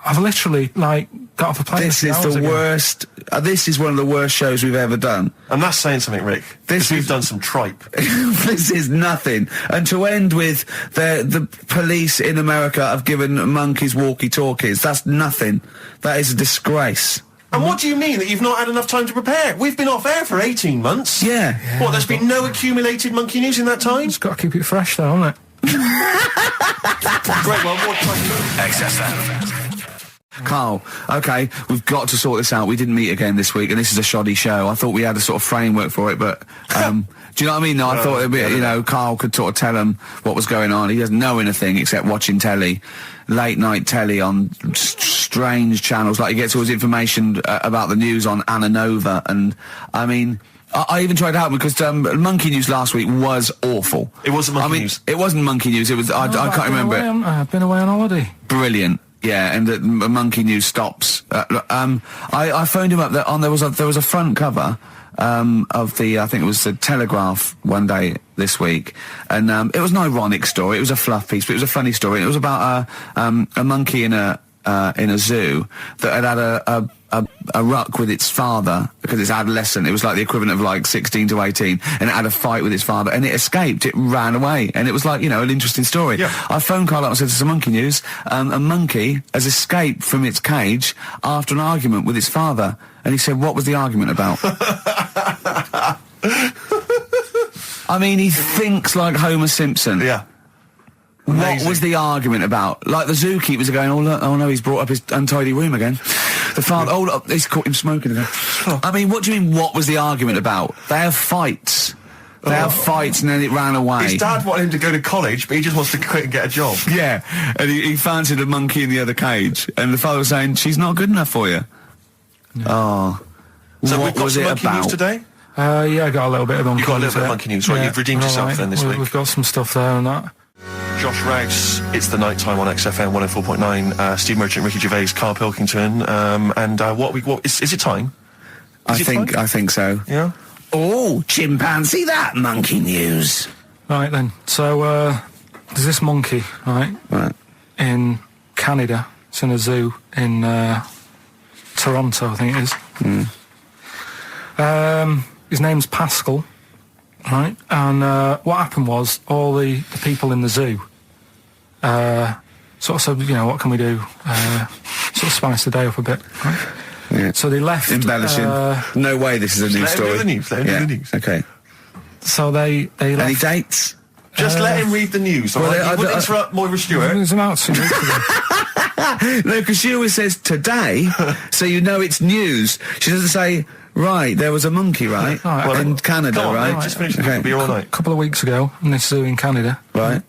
I've literally, like, got off a plane. This is the worst. This is one of the worst shows we've ever done. And that's saying something, Rick. We've done some tripe. This is nothing. And to end with the police in America have given monkeys walkie-talkies. That's nothing. That is a disgrace. And what do you mean that you've not had enough time to prepare? We've been off air for 18 months. Yeah. What, there's been no accumulated monkey news in that time? Just got to keep it fresh, though, haven't it? Great, well, what XFM. Carl, okay, we've got to sort this out. We didn't meet again this week, and this is a shoddy show. I thought we had a sort of framework for it, but do you know what I mean? No, I thought it'd be, Carl could sort of tell him what was going on. He doesn't know anything except watching telly, late night telly on strange channels. Like he gets all his information about the news on Anna Nova, and I mean. I even tried to help because Monkey News last week was awful. It wasn't Monkey News. It wasn't Monkey News. It was. I can't remember. I've been away on holiday. Brilliant. Yeah, and the Monkey News stops. I phoned him up. There was a front cover of the I think it was the Telegraph one day this week, and it was an ironic story. It was a fluff piece, but it was a funny story. And it was about a monkey in a zoo that had a ruck with its father because it's adolescent. It was like the equivalent of like 16 to 18, and it had a fight with its father, and it escaped. It ran away, and it was like, an interesting story. Yeah. I phoned Carl up and said, "This is Monkey News. A monkey has escaped from its cage after an argument with its father." And he said, "What was the argument about?" I mean, he thinks like Homer Simpson. Yeah. What was the argument about? Like the zookeepers are going, oh no, he's brought up his untidy room again. The father, look, he's caught him smoking again. I mean, what do you mean, what was the argument about? They have fights. They have fights and then it ran away. His dad wanted him to go to college, but he just wants to quit and get a job. Yeah, and he fancied a monkey in the other cage. And the father was saying, she's not good enough for you. No. Oh. So what we've got was some it Monkey about? News today? Yeah, I got a little bit of Monkey News. You got a little bit of Monkey News, right? You've redeemed yourself then this week. We've got some stuff there and that. Josh Rouse, it's the night time on XFM 104.9. Steve Merchant, Ricky Gervais, Karl Pilkington, and what is it time? I think so. Yeah. Oh, chimpanzee, that Monkey News. Right then. So there's this monkey, right? In Canada. It's in a zoo in Toronto, I think it is. His name's Pascal. Right, and what happened was all the people in the zoo sort of said, what can we do? Sort of spice the day up a bit, right? Yeah. So they left. Embellishing. No way this is a news story. Let him do the news. Okay. So they left. Any dates? Just let him read the news, all right? You wouldn't interrupt Moira Stewart. It was about 2 weeks ago. No, because she always says today, so you know it's news. She doesn't say, right, there was a monkey, right? In Canada, Come on, right? mate, just finish it. It'll be all night. A couple of weeks ago, in this zoo in Canada. Right.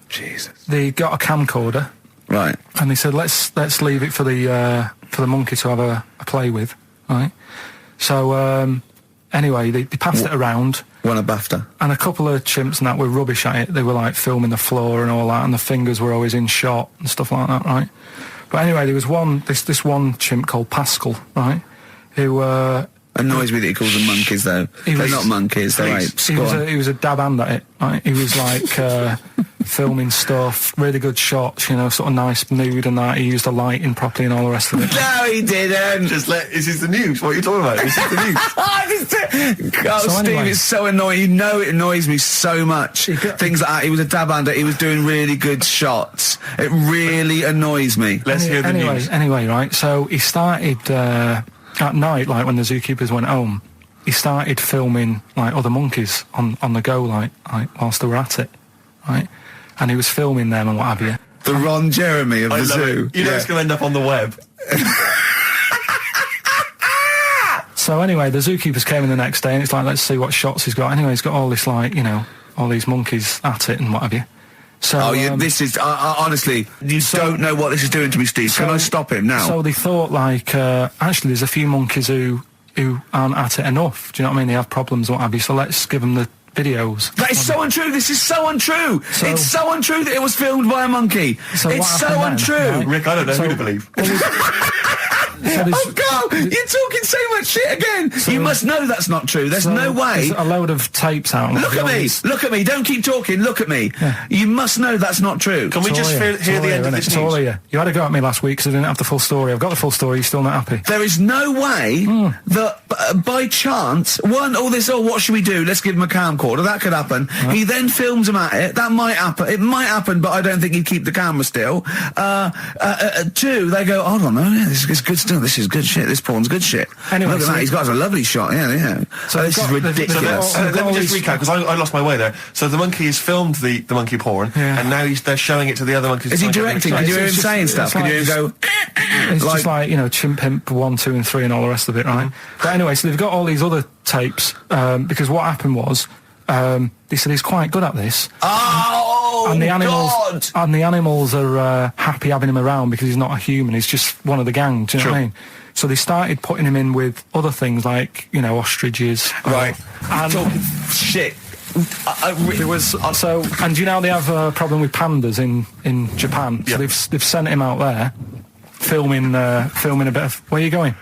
Jesus. They got a camcorder. Right. And they said, let's leave it for the monkey to have a play with, right? So, anyway, they passed it around. Won a BAFTA. And a couple of chimps and that were rubbish at it. They were like filming the floor and all that, and the fingers were always in shot and stuff like that, right? But anyway, there was this one chimp called Pascal, right? Who annoys me that he calls them monkeys, though. They're not monkeys, they're apes. He was a dab hand at it, right? He was like filming stuff, really good shots, sort of nice mood and that. He used the lighting properly and all the rest of it. No, he didn't. Is this the news? What are you talking about? Is this the news? Steve, anyway. it's so annoying. It annoys me so much. Things like that. He was a dab hand. He was doing really good shots. It really annoys me. Let's hear the news. Anyway, right, so he started at night, like when the zookeepers went home, he started filming like other monkeys on the go, like whilst they were at it, right? And he was filming them and what have you. The Ron Jeremy of the zoo. You know it's going to end up on the web. So anyway, the zookeepers came in the next day and it's like, let's see what shots he's got. Anyway, he's got all this all these monkeys at it and what have you. So, this is honestly, you don't know what this is doing to me, Steve. Can I stop him now? So they thought actually there's a few monkeys who aren't at it enough. Do you know what I mean? They have problems and what have you. So let's give them the videos. That is so untrue. This is so untrue. It's so untrue that it was filmed by a monkey. So it's so untrue. Right? Rick, I don't know who to believe. Oh, Carl, you're talking so much shit again. You must know that's not true. There's no way. There's a load of tapes out. Look at me. Don't keep talking. Look at me. Yeah. You must know that's not true. Can we just hear the end of this It's all news? here. You had a go at me last week because I didn't have the full story. I've got the full story. You're still not happy. There is no way that by chance, what should we do? Let's give him a camcorder. That could happen. He then films him at it. That might happen. It might happen, but I don't think he'd keep the camera still. Two, they go, I don't know, yeah, this is good stuff. This is good shit. This porn's good shit. Anyway, look at that. He's got a lovely shot. Yeah. So this is ridiculous. Let me just recap, because I lost my way there. So the monkey has filmed the monkey porn, and now they're showing it to the other monkeys. Is he directing? Can you hear him saying stuff? Can you hear him go... It's just like, Chimp Pimp 1, 2 and 3 and all the rest of it, right? But anyway, so they've got all these other tapes, because what happened was, they said he's quite good at this. Oh, and the animals, God! And the animals are happy having him around because he's not a human, he's just one of the gang, do you know what I mean? So they started putting him in with other things like, ostriches. Right. And talking shit. There was and do you know they have a problem with pandas in Japan? So they've sent him out there, filming a bit of. Where are you going?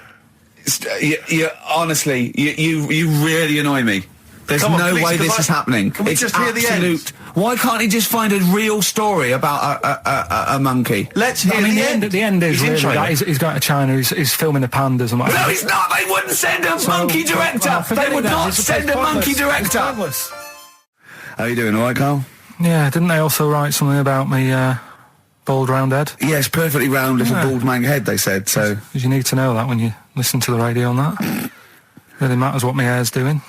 Honestly, you really annoy me. There's no way this is happening. Can we just hear the end? Why can't he just find a real story about a monkey? Let's hear the end. The end is really that he's going to China. He's filming the pandas and what. No, he's not. They wouldn't send a monkey director. They would not send a monkey director. How are you doing? All right, Carl? Yeah. Didn't they also write something about me? Bald round head? Yes, perfectly round little bald man head, they said, so... Because you need to know that when you listen to the radio on that. Really matters what my hair's doing.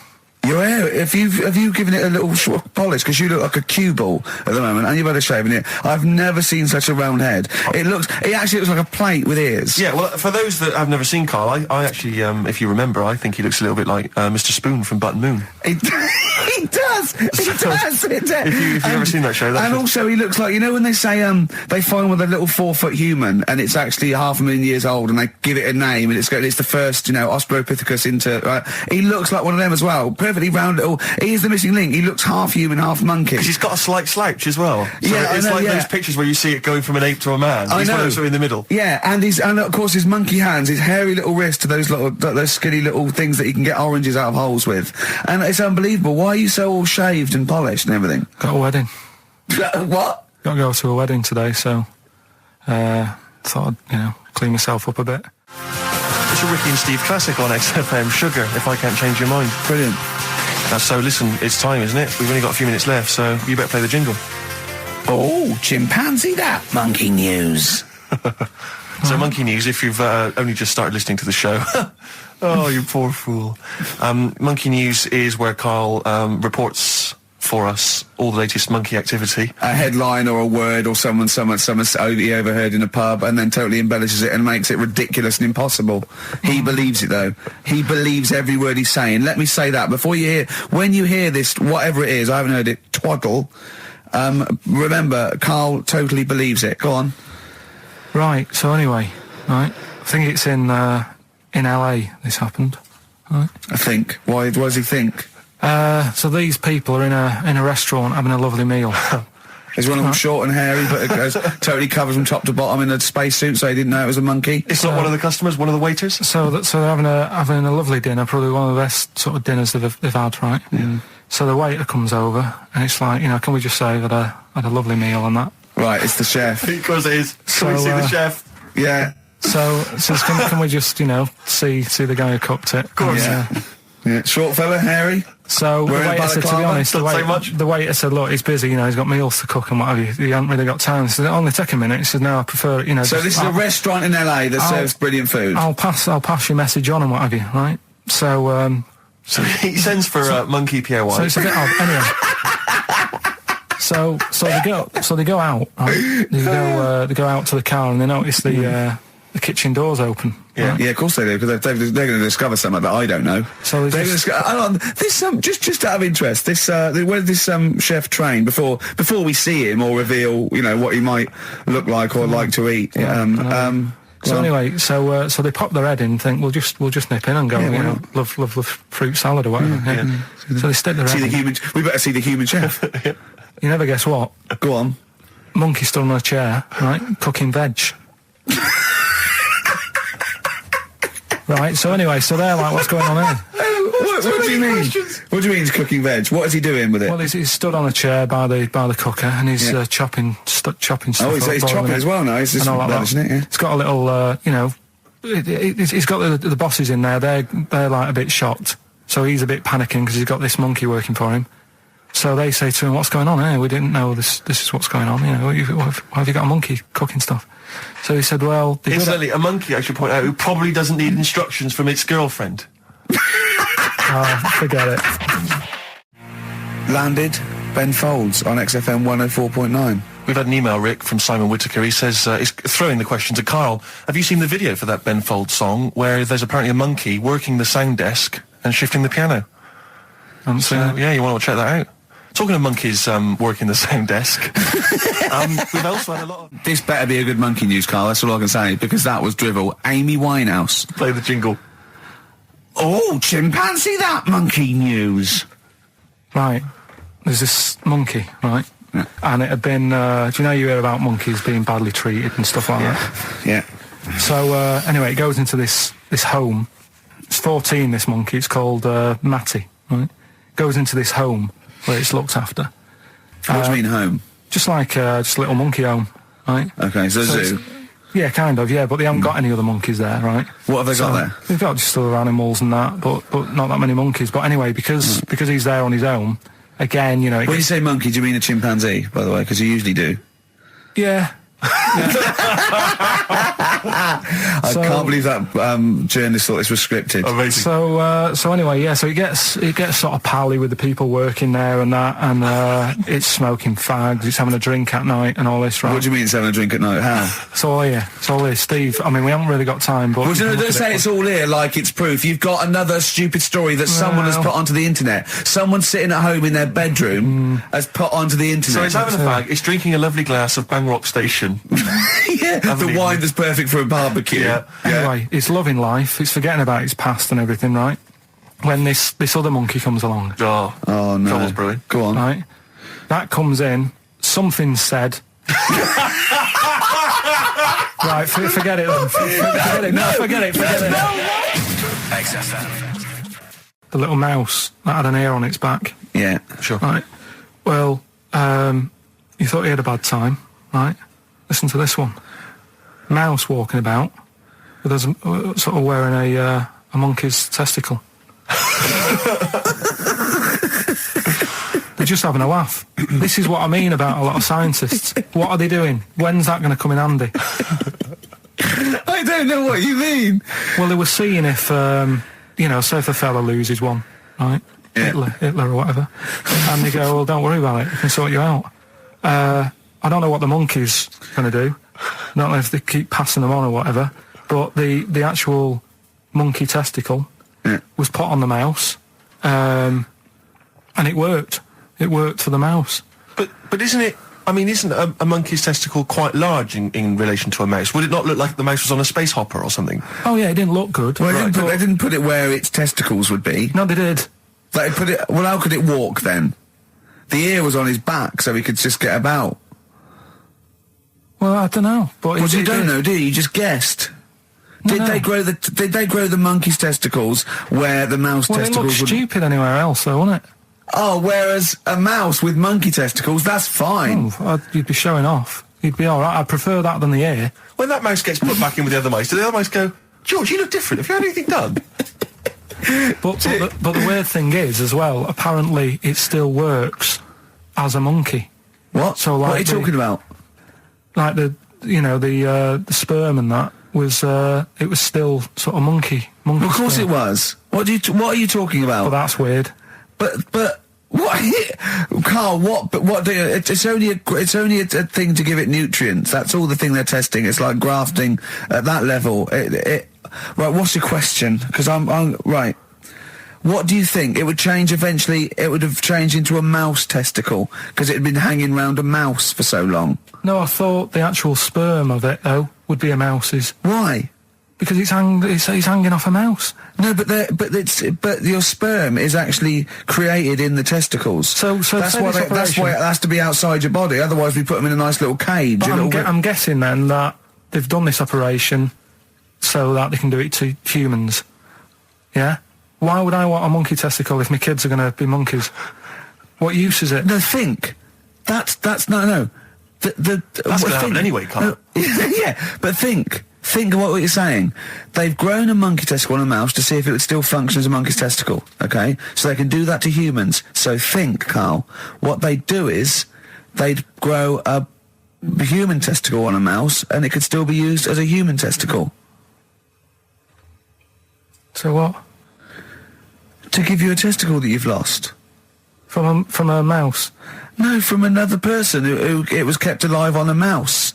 Your hair, have you given it a little polish? Because you look like a cue ball at the moment, and you've had a shave in it. I've never seen such a round head. It actually looks like a plate with ears. Yeah, well, for those that have never seen Carl, I actually, if you remember, I think he looks a little bit like Mr. Spoon from Button Moon. He does. If you've ever seen that show, and also he looks like, when they say they find with a little 4-foot human, and it's actually 500,000 years old, and they give it a name, and it's the first, Australopithecus into. Right? He looks like one of them as well. Perfectly round little. He is the missing link. He looks half human, half monkey. Because he's got a slight slouch as well. So yeah, it's like those pictures where you see it going from an ape to a man. He's one of those in the middle. Yeah, and of course his monkey hands, his hairy little wrist to those skinny little things that he can get oranges out of holes with, and it's unbelievable. Why are you so all shaved and polished and everything? Got a wedding. What? Got to go to a wedding today, so thought I'd clean myself up a bit. It's a Ricky and Steve classic on XFM, Sugar, If I Can't Change Your Mind. Brilliant. So listen, it's time, isn't it? We've only got a few minutes left, so you better play the jingle. Oh, chimpanzee that. Monkey news. So monkey news, if you've only just started listening to the show. Oh, you poor fool. Monkey news is where Carl reports for us all the latest monkey activity. A headline or a word or someone he overheard in a pub, and then totally embellishes it and makes it ridiculous and impossible. He believes it, though. He believes every word he's saying. Let me say that when you hear this, whatever it is, I haven't heard it, twaddle, remember, Carl totally believes it. Go on. Right, so anyway, right, I think it's in LA this happened. Right. I think. Why does he think? So these people are in a restaurant having a lovely meal. Is one of them short and hairy, but it goes totally covers from top to bottom in a spacesuit, so he didn't know it was a monkey? It's not one of the customers, one of the waiters? So they're having a lovely dinner, probably one of the best sort of dinners they've had, right? Mm. So the waiter comes over, and it's like, can we just say that I had a lovely meal and that? Right, it's the chef. Because it is. Can we see the chef? Yeah. So can we just, see the guy who cooked it? Of course. Yeah. Short fella, hairy. So the waiter said, to be honest, the waiter said, look, he's busy, he's got meals to cook and what have you. He hasn't really got time. He said, only take a minute. He said, no, I prefer, So this is a restaurant in LA that serves brilliant food. I'll pass your message on and what have you, right? So he sends for Monkey Pierre White. So it's a bit odd. Anyway. So they go out, right? They go out to the car and they notice the kitchen door's open. Yeah, right? yeah, of course they do, because they're going to discover something that I don't know. So just out of interest, where did this chef train before we see him or reveal, what he might look like or like to eat? So anyway, so they pop their head in and think, we'll just nip in and go, love fruit salad or whatever. Yeah. So they stick their head in. We better see the human chef. You never guess what? Go on. Monkey stood on a chair, right, cooking veg. Right. So anyway, so they're like, what's going on here? What do you mean? What do you mean he's cooking veg? What is he doing with it? Well, he's stood on a chair by the cooker and he's chopping stuff. Oh, he's chopping as well now. He's just isn't it? Yeah. It's got a little, he's got the bosses in there. They're like a bit shocked. So he's a bit panicking because he's got this monkey working for him. So they say to him, "What's going on here? We didn't know this is what's going on. Why have you got a monkey cooking stuff?" So he said, "Well, incidentally, a monkey, I should point out, who probably doesn't need instructions from its girlfriend." Forget it. Landed Ben Folds on XFM 104.9. We've had an email, Rick, from Simon Whittaker. He says, he's throwing the question to Karl. Have you seen the video for that Ben Folds song where there's apparently a monkey working the sound desk and shifting the piano? So, yeah, you want to check that out. Talking of monkeys working the sound desk, we've also had a lot of... This better be a good monkey news, Karl, that's all I can say, because that was drivel. Amy Winehouse. Play the jingle. Oh, chimpanzee that monkey news. Right. There's this monkey, right? Yeah. And it had been, do you know you hear about monkeys being badly treated and stuff like that? Yeah. So, anyway, it goes into this home. It's 14, this monkey. It's called Matty, right? Goes into this home where it's looked after. What do you mean home? Just like, just a little monkey home, right? Okay, so zoo. Yeah, kind of, yeah, but they haven't got any other monkeys there, right? What have they got there? They've got just other animals and that, but not that many monkeys. But anyway, because he's there on his own, again, When you say monkey, do you mean a chimpanzee, by the way? Because you usually do. Yeah. I can't believe that journalist thought this was scripted. Amazing. So anyway, yeah. So he gets sort of pally with the people working there and that, and it's smoking fags. It's having a drink at night and all this, right? What do you mean it's having a drink at night? How? It's all here. It's all here, Steve. I mean, we haven't really got time, but Well, don't say it's all here like it's proof. You've got another stupid story that someone has put onto the internet. Someone sitting at home in their bedroom has put onto the internet. So he's having a fag. He's drinking a lovely glass of Bang Rock Station. Yeah, the wine that's perfect for a barbecue. Yeah. Anyway, it's loving life. It's forgetting about its past and everything, right? When this other monkey comes along, Oh no. Trouble's brewing. Go on. right? That comes in. Something said. Right, forget it then. Forget it. No, forget it. XFM. The little mouse that had an ear on its back. Yeah, sure. Right. Well, you thought he had a bad time, right? Listen to this one. Mouse walking about with us sort of wearing a monkey's testicle. They're just having a laugh. This is what I mean about a lot of scientists. What are they doing? When's that going to come in handy? I don't know what you mean. Well, they were seeing if, say if a fella loses one, right? Yeah. Hitler or whatever. And they go, well, don't worry about it. We can sort you out. I don't know what the monkey's going to do. I don't know if they keep passing them on or whatever. But the actual monkey testicle was put on the mouse. And it worked. It worked for the mouse. But isn't it? I mean, isn't a monkey's testicle quite large in relation to a mouse? Would it not look like the mouse was on a space hopper or something? Oh yeah, it didn't look good. Well, they didn't put it where its testicles would be. No, they did. They put it. Well, how could it walk then? The ear was on his back, so he could just get about. Well, I don't know. But Well, you don't know, do you? You just guessed. No, Did no. they grow the monkey's testicles where the mouse Well, it testicles looked would? stupid anywhere else, though, wouldn't it? Oh, whereas a mouse with monkey testicles, that's fine. You'd be showing off. You'd be all right. I'd prefer that than the ear. When that mouse gets put back in with the other mice, do the other mice go, George, you look different. Have you had anything done? But the weird thing is, as well, apparently it still works as a monkey. What? So, what like are you talking about? Like the sperm and that was it was still sort of monkey. Of course sperm. it was. What are you talking about? But that's weird. But what, Karl? What? But what? It's only a thing to give it nutrients. That's all the thing they're testing. It's like grafting at that level. Right. What's your question? Because I'm right. What do you think? It would change eventually. It would have changed into a mouse testicle because it had been hanging round a mouse for so long. No, I thought the actual sperm of it though would be a mouse's. Why? Because he's hanging off a mouse. No, but your sperm is actually created in the testicles. So that's why it has to be outside your body. Otherwise, we put them in a nice little cage. But I'm guessing then that they've done this operation so that they can do it to humans. Yeah? Why would I want a monkey testicle if my kids are going to be monkeys? What use is it? No, think. That's no. That's going to happen anyway, Carl. Yeah, but think. Think of what you're saying. They've grown a monkey testicle on a mouse to see if it would still function as a monkey's testicle, okay? So they can do that to humans. So think, Carl. What they'd do is they'd grow a human testicle on a mouse and it could still be used as a human testicle. So what? To give you a testicle that you've lost. From a mouse? No, from another person who it was kept alive on a mouse.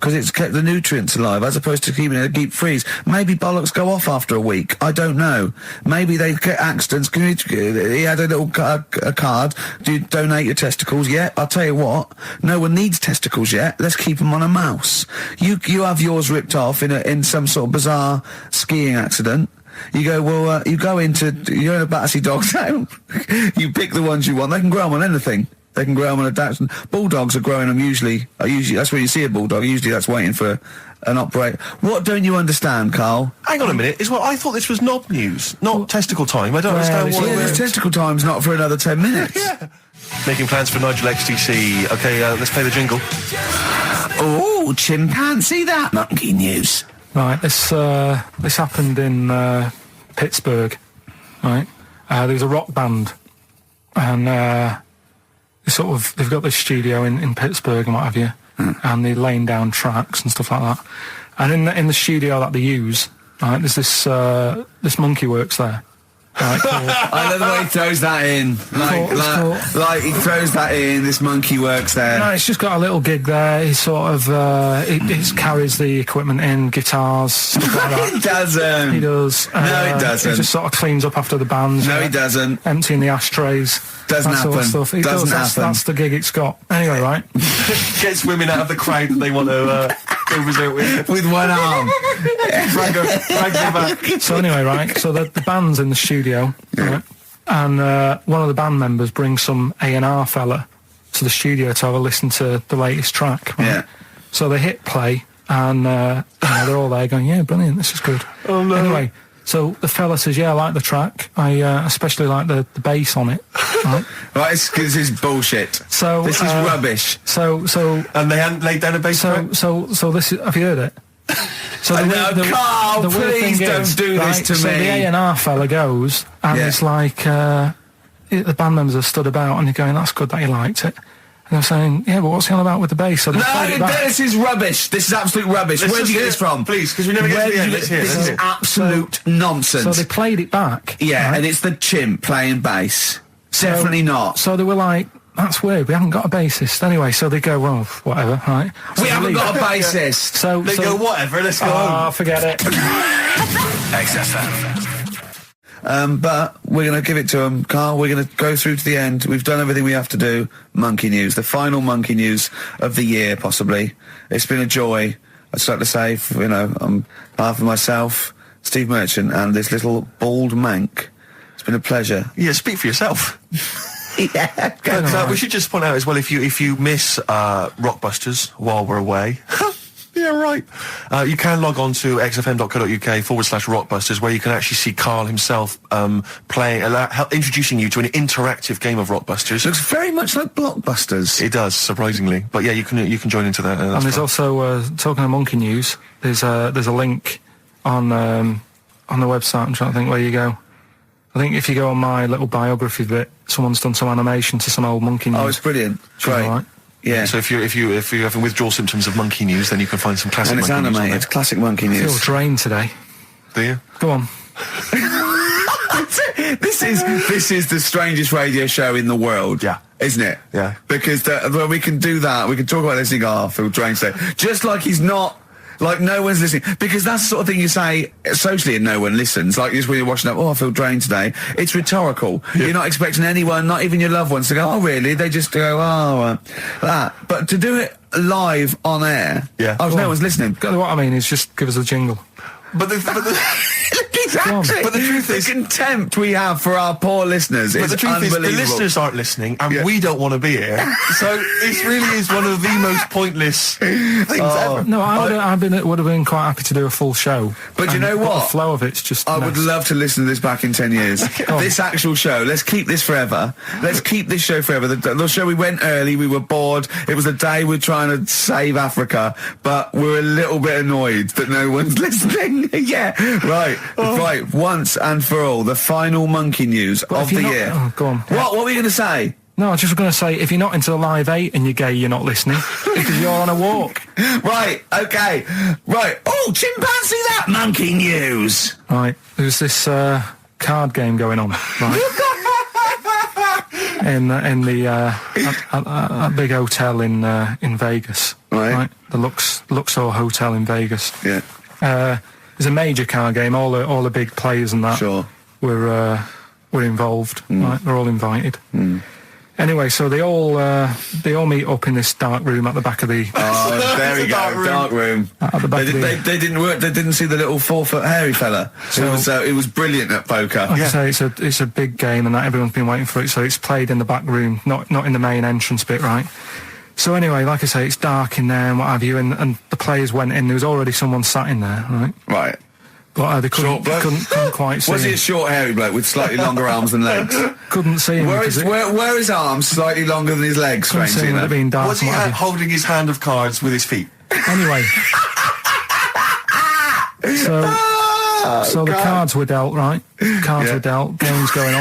Because it's kept the nutrients alive, as opposed to keeping it in a deep freeze. Maybe bollocks go off after a week. I don't know. Maybe they get accidents. He had a little a card. Do you donate your testicles? Yeah, I'll tell you what. No one needs testicles yet. Let's keep them on a mouse. You have yours ripped off in some sort of bizarre skiing accident. You go, well, you're in a Battersea dog town. You pick the ones you want. They can grow them on anything. They can grow them on a Dachshund. Bulldogs are growing them usually that's where you see a bulldog. Usually that's waiting for an operator. What don't you understand, Carl? Hang on a minute. I thought this was knob news, not testicle time. I don't understand what... this testicle time's not for another 10 minutes. Yeah. Making plans for Nigel XTC. Okay, let's play the jingle. Oh, chimpanzee that. Monkey news. Right, this happened in Pittsburgh, right? There was a rock band, and they've got this studio in Pittsburgh and what have you, and they're laying down tracks and stuff like that. And in the studio that they use, right, there's this monkey works there. Right, I love the way he throws that in. Like he throws that in. This monkey works there. No, it's just got a little gig there. He sort of he carries the equipment in, guitars, stuff like that. He doesn't. He does. No, he doesn't. He just sort of cleans up after the bands. No, he doesn't. Emptying the ashtrays. Doesn't that happen. Sort of stuff. He Doesn't does. happen. That's the gig it's got. Anyway, right. Gets women out of the crowd that they want to go visit with one arm. Drag them back. So anyway, right. So the band's in the studio, right? And one of the band members brings some A&R fella to the studio to have a listen to the latest track. Right? Yeah. So they hit play, and they're all there going, "Yeah, brilliant, this is good." Oh no. Anyway. So the fella says, "Yeah, I like the track. I especially like the bass on it." Right? Right, this is bullshit. So this is rubbish. So and they hadn't laid down a bass track. So this is. Have you heard it? So Carl, please don't do this to me. So the A&R fella goes, and it's like the band members have stood about, and they're going, "That's good that you liked it." And they're saying, "Yeah, but what's he on about with the bass?" So this is rubbish. This is absolute rubbish. Where did you get this from? Please, because we never get to the end. This is absolute nonsense. So they played it back. Yeah, right? and it's the chimp playing bass. Definitely not. So they were like, "That's weird. We haven't got a bassist." Anyway, so they go, "Well, whatever, right?" So we haven't got a bassist. So they go, "Whatever. Let's go home." Forget it. XFM. But we're going to give it to them, Carl. We're going to go through to the end. We've done everything we have to do. Monkey news, the final monkey news of the year, possibly. It's been a joy. I'd just like to say, on behalf of myself, Steve Merchant, and this little bald mank, it's been a pleasure. Yeah, speak for yourself. Yeah. But, we should just point out as well, if you miss Rockbusters while we're away. Yeah, right. You can log on to xfm.co.uk/Rockbusters, where you can actually see Karl himself playing, introducing you to an interactive game of Rockbusters. Looks very much like Blockbusters. It does, surprisingly. But yeah, you can join into that. And there's also talking of monkey news. There's a link on the website. I'm trying to think where you go. I think if you go on my little biography bit, someone's done some animation to some old monkey news. Oh, it's brilliant. Great. Right. Yeah. So if you're having withdrawal symptoms of monkey news, then you can find some classic. And it's monkey animated. News Classic monkey news. I feel drained today. Do you? Go on. This is the strangest radio show in the world. Yeah. Isn't it? Yeah. Because when we can do that, we can talk about this and go, "Oh, I feel drained today." Just like he's not. Like no one's listening, because that's the sort of thing you say socially and no one listens. Like just when you're watching up, "Oh, I feel drained today." It's rhetorical. Yeah. You're not expecting anyone, not even your loved ones, to go, "Oh, really?" They just go, "Oh, that." But to do it live on air, yeah, no one's listening. What I mean is just give us a jingle. But the Exactly. But the truth is, the contempt we have for our poor listeners but is the truth is, unbelievable. the listeners aren't listening, and we don't want to be here. So this really is one of the most pointless things ever. No, would have been quite happy to do a full show. But you know what? The flow of it's just. I would love to listen to this back in 10 years. This actual show, let's keep this forever. Let's keep this show forever. The show, we went early, we were bored. It was a day we're trying to save Africa, but we're a little bit annoyed that no one's listening. Yeah, right. Right, once and for all, the final monkey news of the year. Oh, go on. What were you going to say? No, I was just going to say, if you're not into the Live 8 and you're gay, you're not listening because you're on a walk. Right, okay. Right. Oh, chimpanzee that monkey news. Right, there's this card game going on, right? in the a big hotel in Vegas, Right. The Luxor Hotel in Vegas. Yeah. There's a major card game. All the big players and that Sure. were involved. Right, they're all invited. Anyway, so they all meet up in this dark room at the back of the. Oh, there we go, dark room. At the back They didn't work. They didn't see the little 4-foot hairy fella. It was brilliant at poker. Like I say, it's a big game, and that everyone's been waiting for it. So it's played in the back room, not in the main entrance bit, right? So anyway, like I say, it's dark in there and what have you, and the players went in. There was already someone sat in there, right? Right. But they Short bloke? couldn't quite see Was he him. a short hairy bloke with slightly longer arms than legs? Couldn't see him. Were because his arms slightly longer than his legs? couldn't see Strangely him, it enough. had been dark Was he and what have you. holding his hand of cards with his feet? Anyway. So the cards were dealt, right? Cards were dealt, games going on.